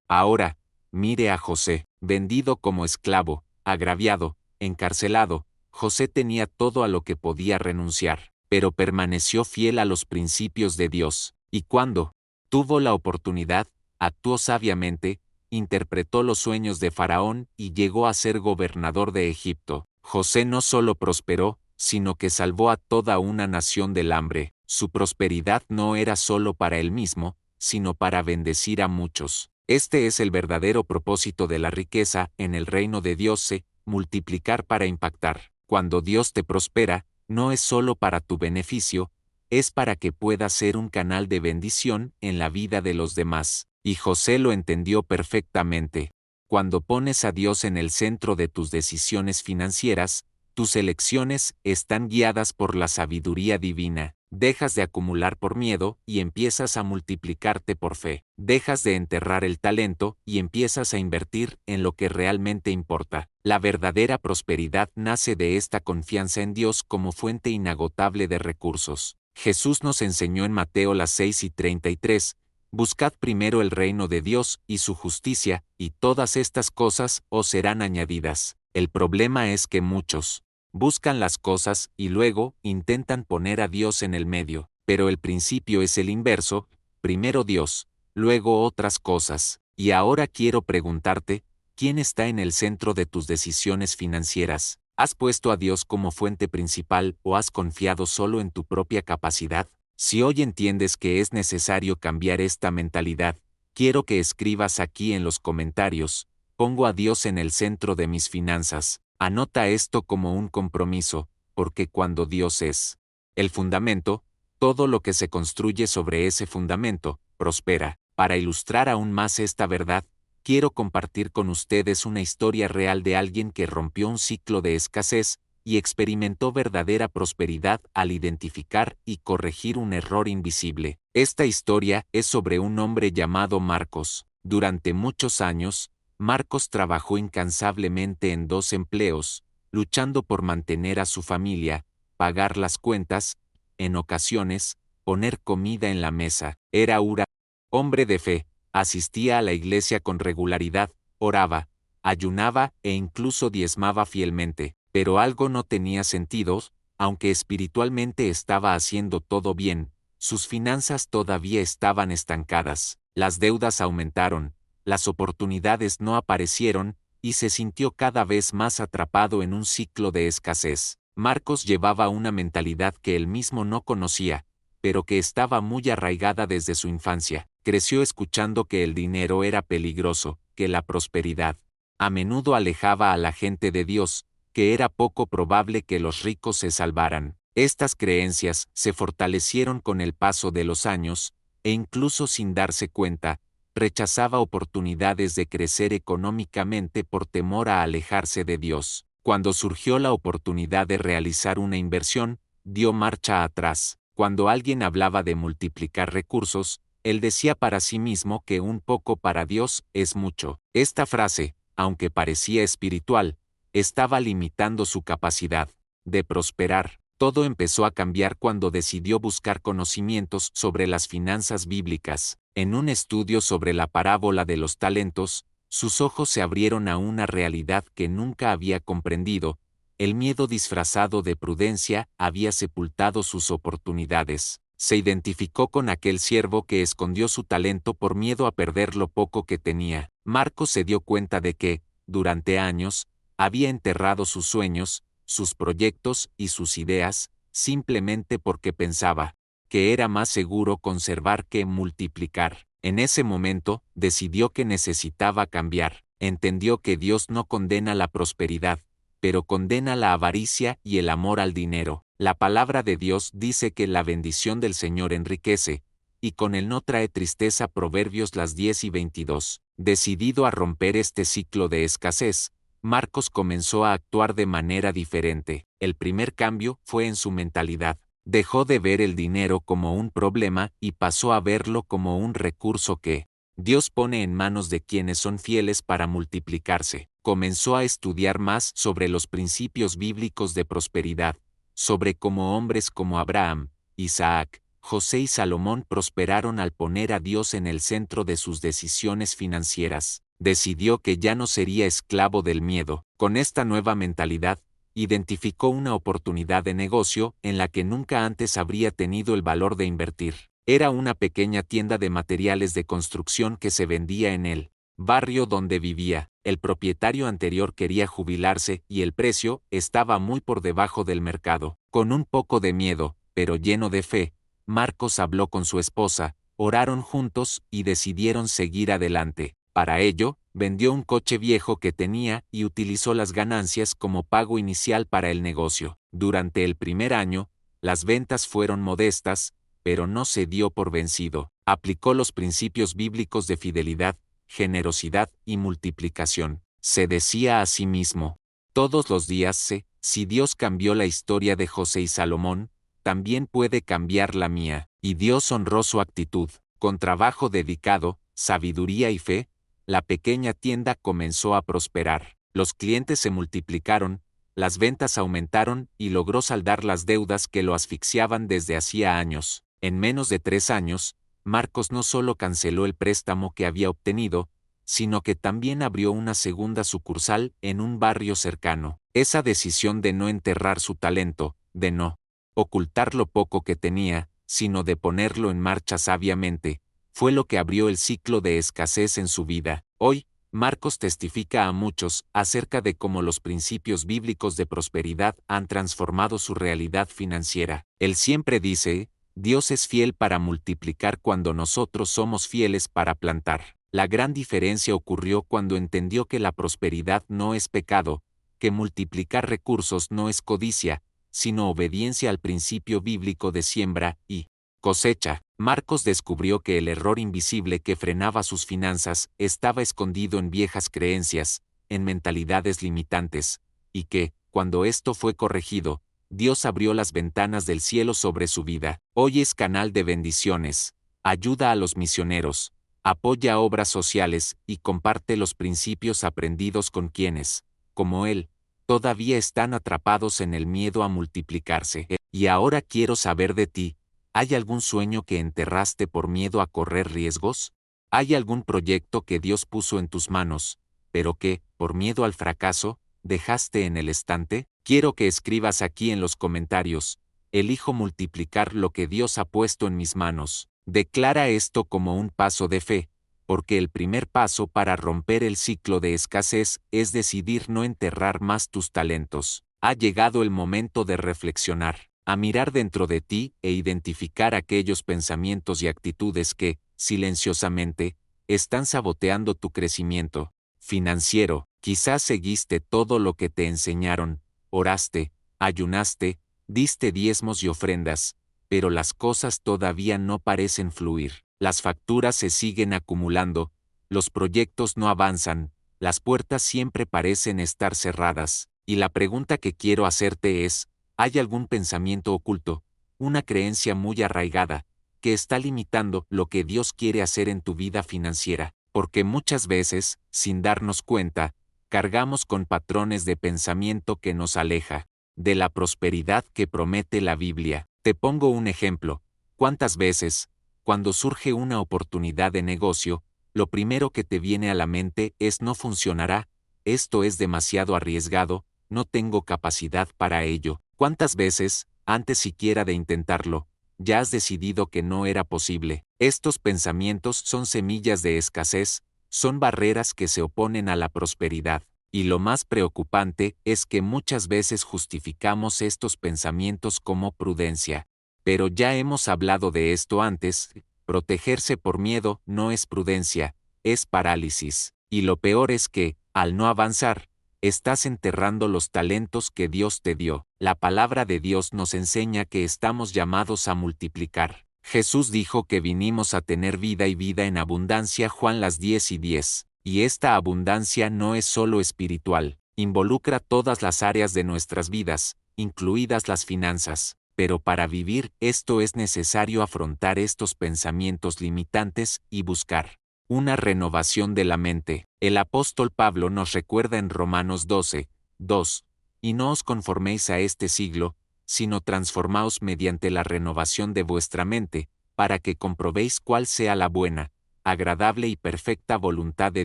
Ahora, mire a José, vendido como esclavo, agraviado, encarcelado. José tenía todo a lo que podía renunciar, pero permaneció fiel a los principios de Dios. Y cuando tuvo la oportunidad, actuó sabiamente, interpretó los sueños de Faraón y llegó a ser gobernador de Egipto. José no solo prosperó, sino que salvó a toda una nación del hambre. Su prosperidad no era solo para él mismo, sino para bendecir a muchos. Este es el verdadero propósito de la riqueza en el reino de Dios: multiplicar para impactar. Cuando Dios te prospera, no es solo para tu beneficio, es para que pueda ser un canal de bendición en la vida de los demás. Y José lo entendió perfectamente. Cuando pones a Dios en el centro de tus decisiones financieras, tus elecciones están guiadas por la sabiduría divina. Dejas de acumular por miedo y empiezas a multiplicarte por fe. Dejas de enterrar el talento y empiezas a invertir en lo que realmente importa. La verdadera prosperidad nace de esta confianza en Dios como fuente inagotable de recursos. Jesús nos enseñó en Mateo 6:33, buscad primero el reino de Dios y su justicia, y todas estas cosas os serán añadidas. El problema es que muchos buscan las cosas y luego intentan poner a Dios en el medio, pero el principio es el inverso, primero Dios, luego otras cosas. Y ahora quiero preguntarte, ¿quién está en el centro de tus decisiones financieras? ¿Has puesto a Dios como fuente principal o has confiado solo en tu propia capacidad? Si hoy entiendes que es necesario cambiar esta mentalidad, quiero que escribas aquí en los comentarios, pongo a Dios en el centro de mis finanzas. Anota esto como un compromiso, porque cuando Dios es el fundamento, todo lo que se construye sobre ese fundamento, prospera. Para ilustrar aún más esta verdad, quiero compartir con ustedes una historia real de alguien que rompió un ciclo de escasez y experimentó verdadera prosperidad al identificar y corregir un error invisible. Esta historia es sobre un hombre llamado Marcos. Durante muchos años, Marcos trabajó incansablemente en 2 empleos, luchando por mantener a su familia, pagar las cuentas, en ocasiones, poner comida en la mesa. Era un hombre de fe, asistía a la iglesia con regularidad, oraba, ayunaba e incluso diezmaba fielmente, pero algo no tenía sentido, aunque espiritualmente estaba haciendo todo bien, sus finanzas todavía estaban estancadas, las deudas aumentaron, las oportunidades no aparecieron, y se sintió cada vez más atrapado en un ciclo de escasez. Marcos llevaba una mentalidad que él mismo no conocía, pero que estaba muy arraigada desde su infancia. Creció escuchando que el dinero era peligroso, que la prosperidad a menudo alejaba a la gente de Dios, que era poco probable que los ricos se salvaran. Estas creencias se fortalecieron con el paso de los años, e incluso sin darse cuenta, rechazaba oportunidades de crecer económicamente por temor a alejarse de Dios. Cuando surgió la oportunidad de realizar una inversión, dio marcha atrás. Cuando alguien hablaba de multiplicar recursos, él decía para sí mismo que un poco para Dios es mucho. Esta frase, aunque parecía espiritual, estaba limitando su capacidad de prosperar. Todo empezó a cambiar cuando decidió buscar conocimientos sobre las finanzas bíblicas. En un estudio sobre la parábola de los talentos, sus ojos se abrieron a una realidad que nunca había comprendido. El miedo disfrazado de prudencia había sepultado sus oportunidades. Se identificó con aquel siervo que escondió su talento por miedo a perder lo poco que tenía. Marcos se dio cuenta de que, durante años, había enterrado sus sueños, sus proyectos y sus ideas, simplemente porque pensaba que era más seguro conservar que multiplicar. En ese momento, decidió que necesitaba cambiar. Entendió que Dios no condena la prosperidad, pero condena la avaricia y el amor al dinero. La palabra de Dios dice que la bendición del Señor enriquece, y con él no trae tristeza. Proverbios 10:22. Decidido a romper este ciclo de escasez, Marcos comenzó a actuar de manera diferente. El primer cambio fue en su mentalidad. Dejó de ver el dinero como un problema y pasó a verlo como un recurso que Dios pone en manos de quienes son fieles para multiplicarse. Comenzó a estudiar más sobre los principios bíblicos de prosperidad, sobre cómo hombres como Abraham, Isaac, José y Salomón prosperaron al poner a Dios en el centro de sus decisiones financieras. Decidió que ya no sería esclavo del miedo. Con esta nueva mentalidad, identificó una oportunidad de negocio en la que nunca antes habría tenido el valor de invertir. Era una pequeña tienda de materiales de construcción que se vendía en el barrio donde vivía. El propietario anterior quería jubilarse y el precio estaba muy por debajo del mercado. Con un poco de miedo, pero lleno de fe, Marcos habló con su esposa, oraron juntos y decidieron seguir adelante. Para ello, vendió un coche viejo que tenía y utilizó las ganancias como pago inicial para el negocio. Durante el primer año, Las ventas fueron modestas, pero no se dio por vencido. Aplicó los principios bíblicos de fidelidad, generosidad y multiplicación. Se decía a sí mismo, todos los días si Dios cambió la historia de José y Salomón, también puede cambiar la mía. Y Dios honró su actitud. Con trabajo dedicado, sabiduría y fe, la pequeña tienda comenzó a prosperar. Los clientes se multiplicaron, las ventas aumentaron y logró saldar las deudas que lo asfixiaban desde hacía años. En menos de 3 años, Marcos no solo canceló el préstamo que había obtenido, sino que también abrió una segunda sucursal en un barrio cercano. Esa decisión de no enterrar su talento, de no ocultar lo poco que tenía, sino de ponerlo en marcha sabiamente, fue lo que abrió el ciclo de escasez en su vida. Hoy, Marcos testifica a muchos acerca de cómo los principios bíblicos de prosperidad han transformado su realidad financiera. Él siempre dice, Dios es fiel para multiplicar cuando nosotros somos fieles para plantar. La gran diferencia ocurrió cuando entendió que la prosperidad no es pecado, que multiplicar recursos no es codicia, sino obediencia al principio bíblico de siembra y cosecha. Marcos descubrió que el error invisible que frenaba sus finanzas estaba escondido en viejas creencias, en mentalidades limitantes, y que, cuando esto fue corregido, Dios abrió las ventanas del cielo sobre su vida. Hoy es canal de bendiciones, ayuda a los misioneros, apoya obras sociales y comparte los principios aprendidos con quienes, como él, todavía están atrapados en el miedo a multiplicarse. Y ahora quiero saber de ti, ¿hay algún sueño que enterraste por miedo a correr riesgos? ¿Hay algún proyecto que Dios puso en tus manos, pero que, por miedo al fracaso, dejaste en el estante? Quiero que escribas aquí en los comentarios, elijo multiplicar lo que Dios ha puesto en mis manos. Declara esto como un paso de fe, porque el primer paso para romper el ciclo de escasez es decidir no enterrar más tus talentos. Ha llegado el momento de reflexionar, a mirar dentro de ti e identificar aquellos pensamientos y actitudes que, silenciosamente, están saboteando tu crecimiento financiero. Quizás seguiste todo lo que te enseñaron, oraste, ayunaste, diste diezmos y ofrendas, pero las cosas todavía no parecen fluir. Las facturas se siguen acumulando, los proyectos no avanzan, las puertas siempre parecen estar cerradas, y la pregunta que quiero hacerte es, ¿hay algún pensamiento oculto, una creencia muy arraigada, que está limitando lo que Dios quiere hacer en tu vida financiera? Porque muchas veces, sin darnos cuenta, cargamos con patrones de pensamiento que nos aleja de la prosperidad que promete la Biblia. Te pongo un ejemplo. ¿Cuántas veces, cuando surge una oportunidad de negocio, lo primero que te viene a la mente es no funcionará, esto es demasiado arriesgado, no tengo capacidad para ello? ¿Cuántas veces, antes siquiera de intentarlo, ya has decidido que no era posible? Estos pensamientos son semillas de escasez, son barreras que se oponen a la prosperidad. Y lo más preocupante es que muchas veces justificamos estos pensamientos como prudencia. Pero ya hemos hablado de esto antes, protegerse por miedo no es prudencia, es parálisis. Y lo peor es que, al no avanzar, estás enterrando los talentos que Dios te dio. La palabra de Dios nos enseña que estamos llamados a multiplicar. Jesús dijo que vinimos a tener vida y vida en abundancia, Juan 10:10. Y esta abundancia no es solo espiritual, involucra todas las áreas de nuestras vidas, incluidas las finanzas. Pero para vivir esto es necesario afrontar estos pensamientos limitantes y buscar una renovación de la mente. El apóstol Pablo nos recuerda en Romanos 12:2, y no os conforméis a este siglo, sino transformaos mediante la renovación de vuestra mente, para que comprobéis cuál sea la buena, agradable y perfecta voluntad de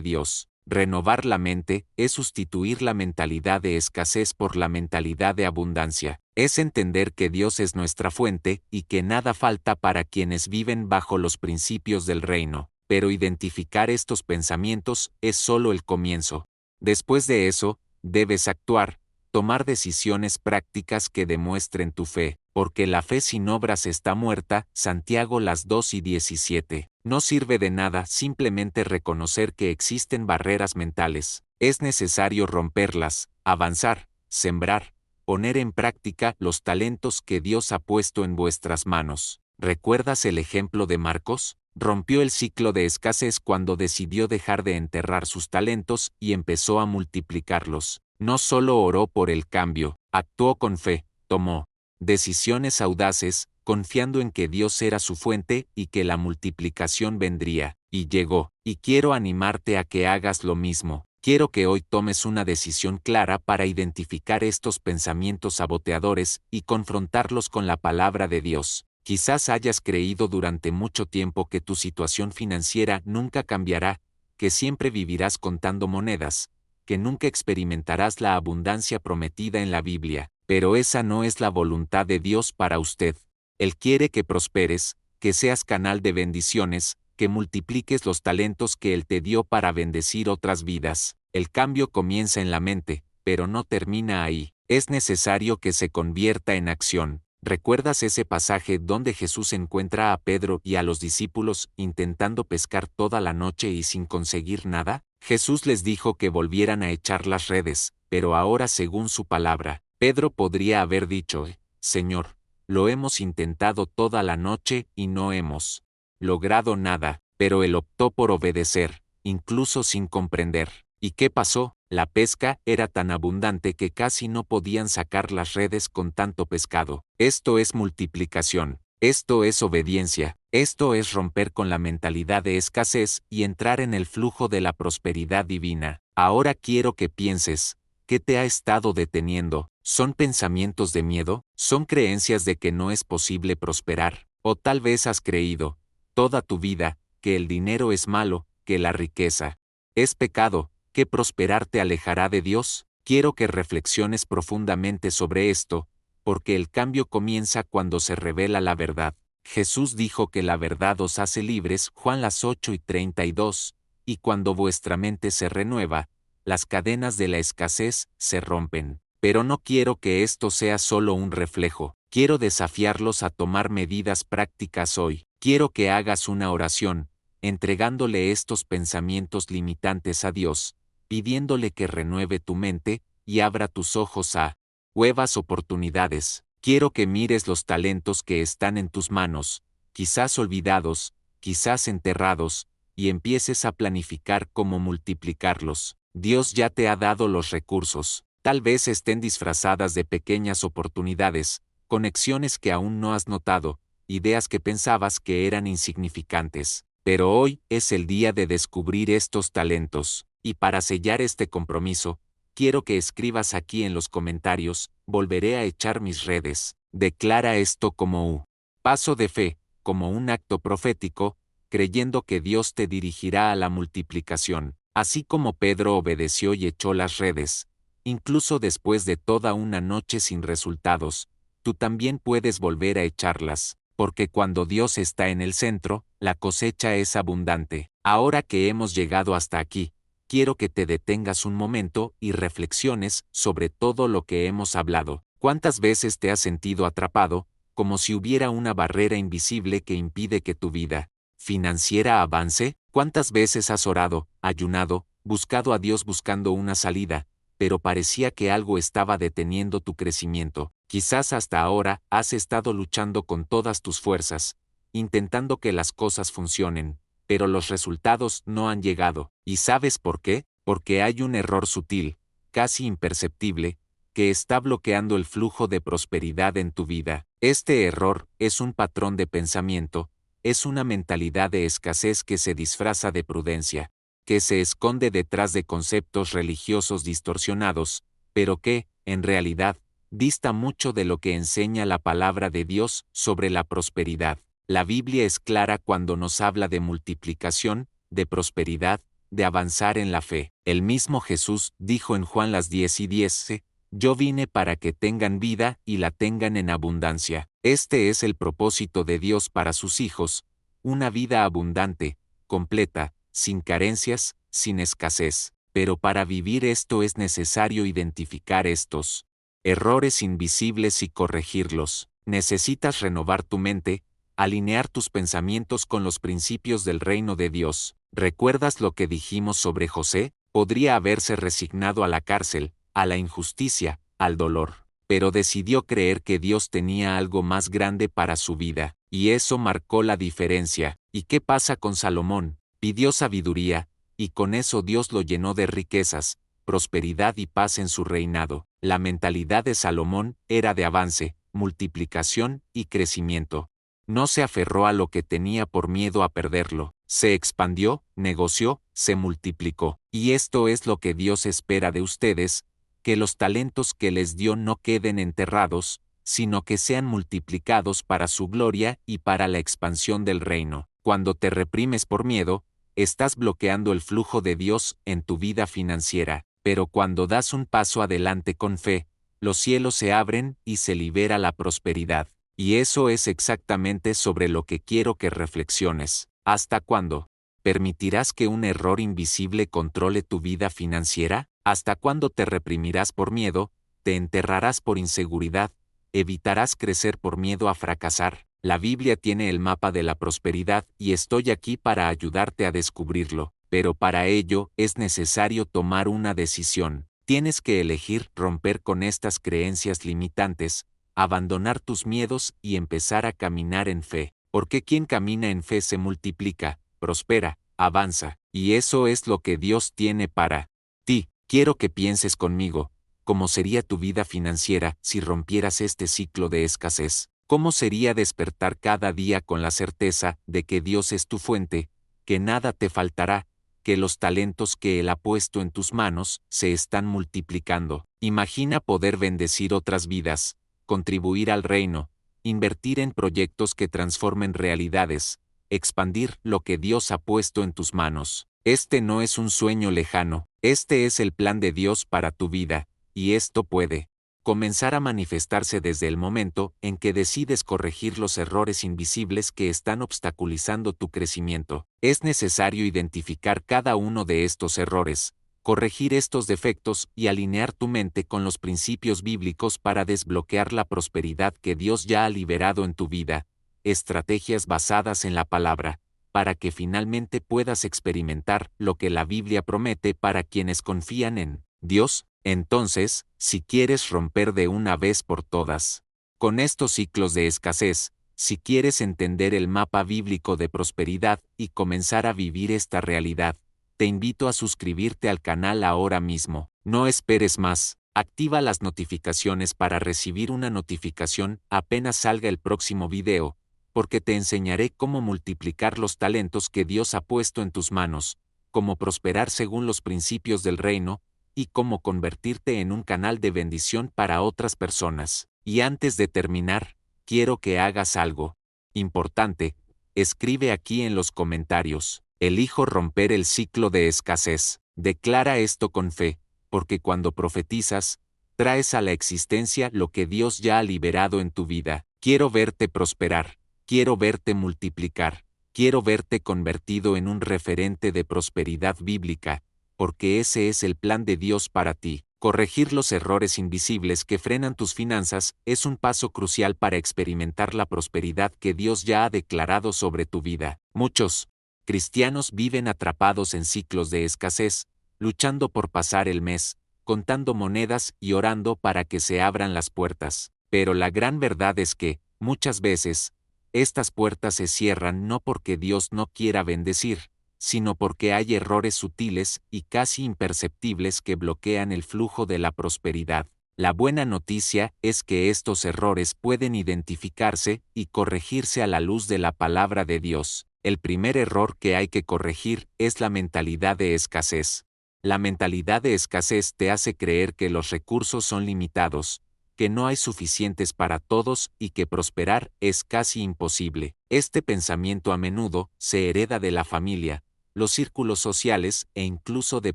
Dios. Renovar la mente es sustituir la mentalidad de escasez por la mentalidad de abundancia. Es entender que Dios es nuestra fuente y que nada falta para quienes viven bajo los principios del reino. Pero identificar estos pensamientos es solo el comienzo. Después de eso, debes actuar, tomar decisiones prácticas que demuestren tu fe, porque la fe sin obras está muerta, Santiago 2:17. No sirve de nada simplemente reconocer que existen barreras mentales, es necesario romperlas, avanzar, sembrar, poner en práctica los talentos que Dios ha puesto en vuestras manos. ¿Recuerdas el ejemplo de Marcos? Rompió el ciclo de escasez cuando decidió dejar de enterrar sus talentos y empezó a multiplicarlos. No solo oró por el cambio, actuó con fe, tomó decisiones audaces, confiando en que Dios era su fuente y que la multiplicación vendría, y llegó. Y quiero animarte a que hagas lo mismo. Quiero que hoy tomes una decisión clara para identificar estos pensamientos saboteadores y confrontarlos con la palabra de Dios. Quizás hayas creído durante mucho tiempo que tu situación financiera nunca cambiará, que siempre vivirás contando monedas, que nunca experimentarás la abundancia prometida en la Biblia, pero esa no es la voluntad de Dios para usted. Él quiere que prosperes, que seas canal de bendiciones, que multipliques los talentos que Él te dio para bendecir otras vidas. El cambio comienza en la mente, pero no termina ahí. Es necesario que se convierta en acción. ¿Recuerdas ese pasaje donde Jesús encuentra a Pedro y a los discípulos intentando pescar toda la noche y sin conseguir nada? Jesús les dijo que volvieran a echar las redes, pero ahora según su palabra, Pedro podría haber dicho, Señor, lo hemos intentado toda la noche y no hemos logrado nada, pero él optó por obedecer, incluso sin comprender. ¿Y qué pasó? La pesca era tan abundante que casi no podían sacar las redes con tanto pescado. Esto es multiplicación. Esto es obediencia. Esto es romper con la mentalidad de escasez y entrar en el flujo de la prosperidad divina. Ahora quiero que pienses, ¿qué te ha estado deteniendo? ¿Son pensamientos de miedo? ¿Son creencias de que no es posible prosperar? O tal vez has creído, toda tu vida, que el dinero es malo, que la riqueza es pecado, que prosperar te alejará de Dios. Quiero que reflexiones profundamente sobre esto, porque el cambio comienza cuando se revela la verdad. Jesús dijo que la verdad os hace libres, Juan 8:32, y cuando vuestra mente se renueva, las cadenas de la escasez se rompen. Pero no quiero que esto sea solo un reflejo. Quiero desafiarlos a tomar medidas prácticas hoy. Quiero que hagas una oración, entregándole estos pensamientos limitantes a Dios, pidiéndole que renueve tu mente y abra tus ojos a nuevas oportunidades. Quiero que mires los talentos que están en tus manos, quizás olvidados, quizás enterrados, y empieces a planificar cómo multiplicarlos. Dios ya te ha dado los recursos. Tal vez estén disfrazadas de pequeñas oportunidades, conexiones que aún no has notado, ideas que pensabas que eran insignificantes. Pero hoy es el día de descubrir estos talentos, y para sellar este compromiso, quiero que escribas aquí en los comentarios, volveré a echar mis redes. Declara esto como un paso de fe, como un acto profético, creyendo que Dios te dirigirá a la multiplicación, así como Pedro obedeció y echó las redes. Incluso después de toda una noche sin resultados, tú también puedes volver a echarlas, porque cuando Dios está en el centro, la cosecha es abundante. Ahora que hemos llegado hasta aquí, quiero que te detengas un momento y reflexiones sobre todo lo que hemos hablado. ¿Cuántas veces te has sentido atrapado, como si hubiera una barrera invisible que impide que tu vida financiera avance? ¿Cuántas veces has orado, ayunado, buscado a Dios buscando una salida, pero parecía que algo estaba deteniendo tu crecimiento? Quizás hasta ahora has estado luchando con todas tus fuerzas, intentando que las cosas funcionen, pero los resultados no han llegado. ¿Y sabes por qué? Porque hay un error sutil, casi imperceptible, que está bloqueando el flujo de prosperidad en tu vida. Este error es un patrón de pensamiento, es una mentalidad de escasez que se disfraza de prudencia, que se esconde detrás de conceptos religiosos distorsionados, pero que, en realidad, dista mucho de lo que enseña la palabra de Dios sobre la prosperidad. La Biblia es clara cuando nos habla de multiplicación, de prosperidad, de avanzar en la fe. El mismo Jesús dijo en Juan 10:10, yo vine para que tengan vida y la tengan en abundancia. Este es el propósito de Dios para sus hijos, una vida abundante, completa, sin carencias, sin escasez. Pero para vivir esto es necesario identificar estos errores invisibles y corregirlos. Necesitas renovar tu mente, alinear tus pensamientos con los principios del reino de Dios. ¿Recuerdas lo que dijimos sobre José? Podría haberse resignado a la cárcel, a la injusticia, al dolor. pero decidió creer que Dios tenía algo más grande para su vida, y eso marcó la diferencia. ¿Y qué pasa con Salomón? Pidió sabiduría, y con eso Dios lo llenó de riquezas, prosperidad y paz en su reinado. La mentalidad de Salomón era de avance, multiplicación y crecimiento. No se aferró a lo que tenía por miedo a perderlo. Se expandió, negoció, se multiplicó. Y esto es lo que Dios espera de ustedes, que los talentos que les dio no queden enterrados, sino que sean multiplicados para su gloria y para la expansión del reino. Cuando te reprimes por miedo, estás bloqueando el flujo de Dios en tu vida financiera, pero cuando das un paso adelante con fe, los cielos se abren y se libera la prosperidad. Y eso es exactamente sobre lo que quiero que reflexiones. ¿Hasta cuándo? ¿Permitirás que un error invisible controle tu vida financiera? ¿Hasta cuándo te reprimirás por miedo? ¿Te enterrarás por inseguridad? ¿Evitarás crecer por miedo a fracasar? La Biblia tiene el mapa de la prosperidad y estoy aquí para ayudarte a descubrirlo, pero para ello es necesario tomar una decisión. Tienes que elegir romper con estas creencias limitantes, abandonar tus miedos y empezar a caminar en fe, porque quien camina en fe se multiplica, prospera, avanza, y eso es lo que Dios tiene para ti. Quiero que pienses conmigo, ¿cómo sería tu vida financiera si rompieras este ciclo de escasez? ¿Cómo sería despertar cada día con la certeza de que Dios es tu fuente, que nada te faltará, que los talentos que Él ha puesto en tus manos se están multiplicando? Imagina poder bendecir otras vidas, contribuir al reino, invertir en proyectos que transformen realidades, expandir lo que Dios ha puesto en tus manos. Este no es un sueño lejano, este es el plan de Dios para tu vida, y esto puede comenzar a manifestarse desde el momento en que decides corregir los errores invisibles que están obstaculizando tu crecimiento. Es necesario identificar cada uno de estos errores, corregir estos defectos y alinear tu mente con los principios bíblicos para desbloquear la prosperidad que Dios ya ha liberado en tu vida, estrategias basadas en la palabra, para que finalmente puedas experimentar lo que la Biblia promete para quienes confían en Dios. Entonces, si quieres romper de una vez por todas con estos ciclos de escasez, si quieres entender el mapa bíblico de prosperidad y comenzar a vivir esta realidad, te invito a suscribirte al canal ahora mismo. No esperes más. Activa las notificaciones para recibir una notificación apenas salga el próximo video, porque te enseñaré cómo multiplicar los talentos que Dios ha puesto en tus manos, cómo prosperar según los principios del reino, y cómo convertirte en un canal de bendición para otras personas. Y antes de terminar, quiero que hagas algo importante. Escribe aquí en los comentarios: elijo romper el ciclo de escasez. Declara esto con fe, porque cuando profetizas, traes a la existencia lo que Dios ya ha liberado en tu vida. Quiero verte prosperar, quiero verte multiplicar, quiero verte convertido en un referente de prosperidad bíblica, porque ese es el plan de Dios para ti. Corregir los errores invisibles que frenan tus finanzas es un paso crucial para experimentar la prosperidad que Dios ya ha declarado sobre tu vida. Muchos cristianos viven atrapados en ciclos de escasez, luchando por pasar el mes, contando monedas y orando para que se abran las puertas. Pero la gran verdad es que, muchas veces, estas puertas se cierran no porque Dios no quiera bendecir, sino porque hay errores sutiles y casi imperceptibles que bloquean el flujo de la prosperidad. La buena noticia es que estos errores pueden identificarse y corregirse a la luz de la palabra de Dios. El primer error que hay que corregir es la mentalidad de escasez. La mentalidad de escasez te hace creer que los recursos son limitados, que no hay suficientes para todos y que prosperar es casi imposible. Este pensamiento a menudo se hereda de la familia, los círculos sociales e incluso de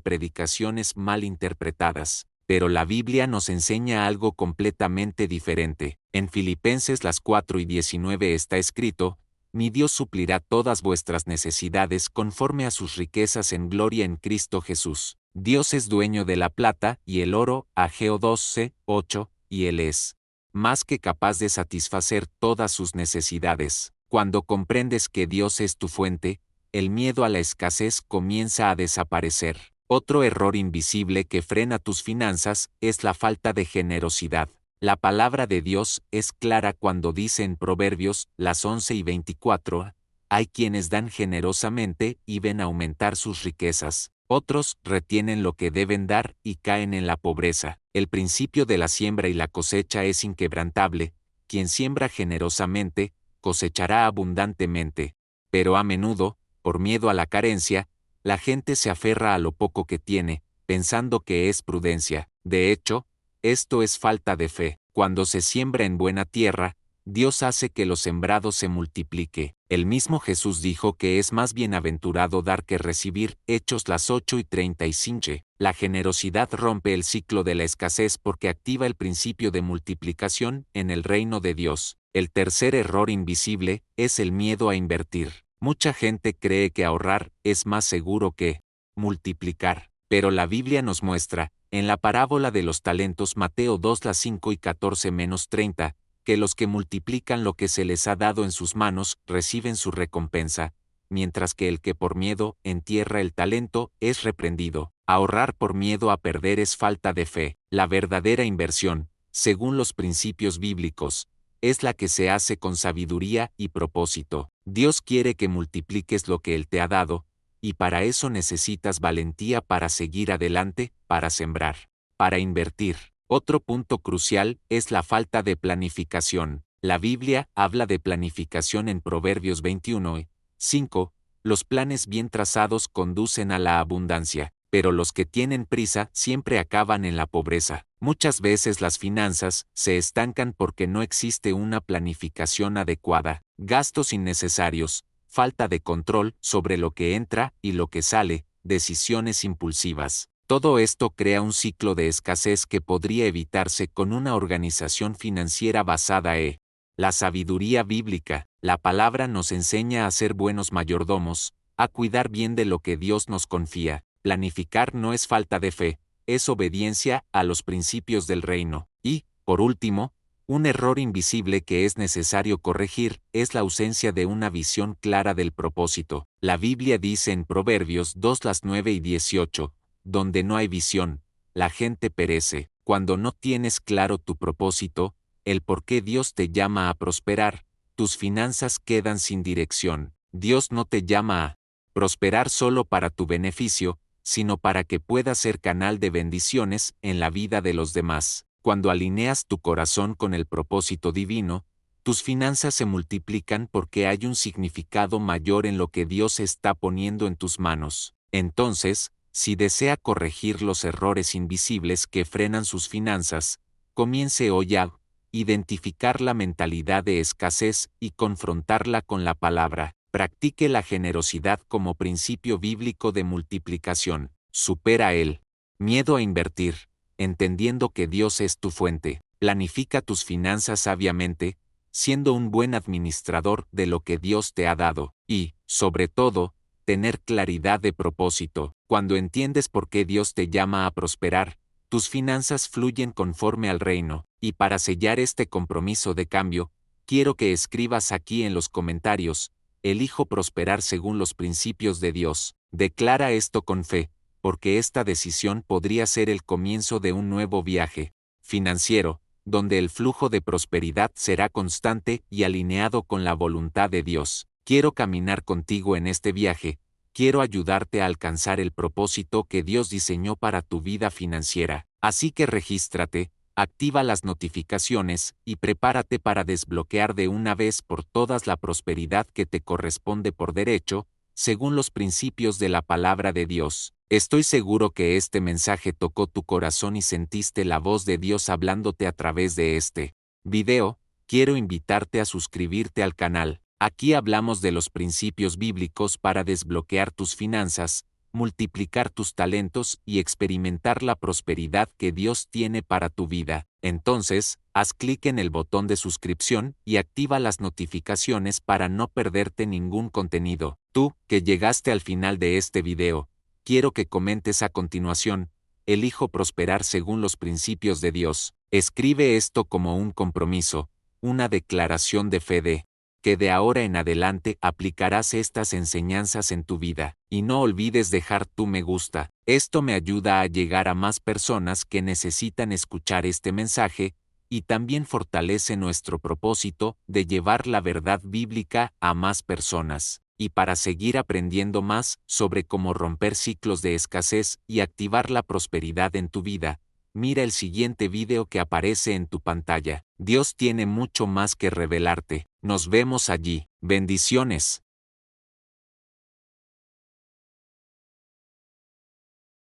predicaciones mal interpretadas. Pero la Biblia nos enseña algo completamente diferente. En Filipenses 4:19 está escrito: mi Dios suplirá todas vuestras necesidades conforme a sus riquezas en gloria en Cristo Jesús. Dios es dueño de la plata y el oro, Ageo 12:8, y Él es más que capaz de satisfacer todas sus necesidades. Cuando comprendes que Dios es tu fuente, el miedo a la escasez comienza a desaparecer. Otro error invisible que frena tus finanzas es la falta de generosidad. La palabra de Dios es clara cuando dice en Proverbios, las 11:24, hay quienes dan generosamente y ven aumentar sus riquezas, otros retienen lo que deben dar y caen en la pobreza. El principio de la siembra y la cosecha es inquebrantable, quien siembra generosamente, cosechará abundantemente. Pero a menudo, por miedo a la carencia, la gente se aferra a lo poco que tiene, pensando que es prudencia. De hecho, esto es falta de fe. Cuando se siembra en buena tierra, Dios hace que lo sembrado se multiplique. El mismo Jesús dijo que es más bienaventurado dar que recibir. Hechos las 8:35. La generosidad rompe el ciclo de la escasez porque activa el principio de multiplicación en el reino de Dios. El tercer error invisible es el miedo a invertir. Mucha gente cree que ahorrar es más seguro que multiplicar. Pero la Biblia nos muestra, en la parábola de los talentos Mateo 2 las 5 y 14-30, que los que multiplican lo que se les ha dado en sus manos reciben su recompensa, mientras que el que por miedo entierra el talento es reprendido. Ahorrar por miedo a perder es falta de fe. La verdadera inversión, según los principios bíblicos, es la que se hace con sabiduría y propósito. Dios quiere que multipliques lo que Él te ha dado, y para eso necesitas valentía para seguir adelante, para sembrar, para invertir. Otro punto crucial es la falta de planificación. La Biblia habla de planificación en Proverbios 21:5. Los planes bien trazados conducen a la abundancia, pero los que tienen prisa siempre acaban en la pobreza. Muchas veces las finanzas se estancan porque no existe una planificación adecuada. Gastos innecesarios, falta de control sobre lo que entra y lo que sale, decisiones impulsivas. Todo esto crea un ciclo de escasez que podría evitarse con una organización financiera basada en la sabiduría bíblica. La palabra nos enseña a ser buenos mayordomos, a cuidar bien de lo que Dios nos confía. Planificar no es falta de fe, es obediencia a los principios del reino. Y, por último, un error invisible que es necesario corregir es la ausencia de una visión clara del propósito. La Biblia dice en Proverbios 2 las 9 y 18, donde no hay visión, la gente perece. Cuando no tienes claro tu propósito, el por qué Dios te llama a prosperar, tus finanzas quedan sin dirección. Dios no te llama a prosperar solo para tu beneficio, sino para que puedas ser canal de bendiciones en la vida de los demás. Cuando alineas tu corazón con el propósito divino, tus finanzas se multiplican porque hay un significado mayor en lo que Dios está poniendo en tus manos. Entonces, si desea corregir los errores invisibles que frenan sus finanzas, comience hoy a identificar la mentalidad de escasez y confrontarla con la palabra. Practique la generosidad como principio bíblico de multiplicación. Supera el miedo a invertir, entendiendo que Dios es tu fuente. Planifica tus finanzas sabiamente, siendo un buen administrador de lo que Dios te ha dado. Y, sobre todo, tener claridad de propósito. Cuando entiendes por qué Dios te llama a prosperar, tus finanzas fluyen conforme al reino. Y para sellar este compromiso de cambio, quiero que escribas aquí en los comentarios: elijo prosperar según los principios de Dios. Declara esto con fe, porque esta decisión podría ser el comienzo de un nuevo viaje financiero, donde el flujo de prosperidad será constante y alineado con la voluntad de Dios. Quiero caminar contigo en este viaje, quiero ayudarte a alcanzar el propósito que Dios diseñó para tu vida financiera. Así que regístrate, activa las notificaciones y prepárate para desbloquear de una vez por todas la prosperidad que te corresponde por derecho, según los principios de la palabra de Dios. Estoy seguro que este mensaje tocó tu corazón y sentiste la voz de Dios hablándote a través de este video. Quiero invitarte a suscribirte al canal. Aquí hablamos de los principios bíblicos para desbloquear tus finanzas, multiplicar tus talentos y experimentar la prosperidad que Dios tiene para tu vida. Entonces, haz clic en el botón de suscripción y activa las notificaciones para no perderte ningún contenido. Tú, que llegaste al final de este video, quiero que comentes a continuación: elijo prosperar según los principios de Dios. Escribe esto como un compromiso, una declaración de fe de que de ahora en adelante aplicarás estas enseñanzas en tu vida. Y no olvides dejar tu me gusta. Esto me ayuda a llegar a más personas que necesitan escuchar este mensaje y también fortalece nuestro propósito de llevar la verdad bíblica a más personas. Y para seguir aprendiendo más sobre cómo romper ciclos de escasez y activar la prosperidad en tu vida, mira el siguiente video que aparece en tu pantalla. Dios tiene mucho más que revelarte. Nos vemos allí. Bendiciones.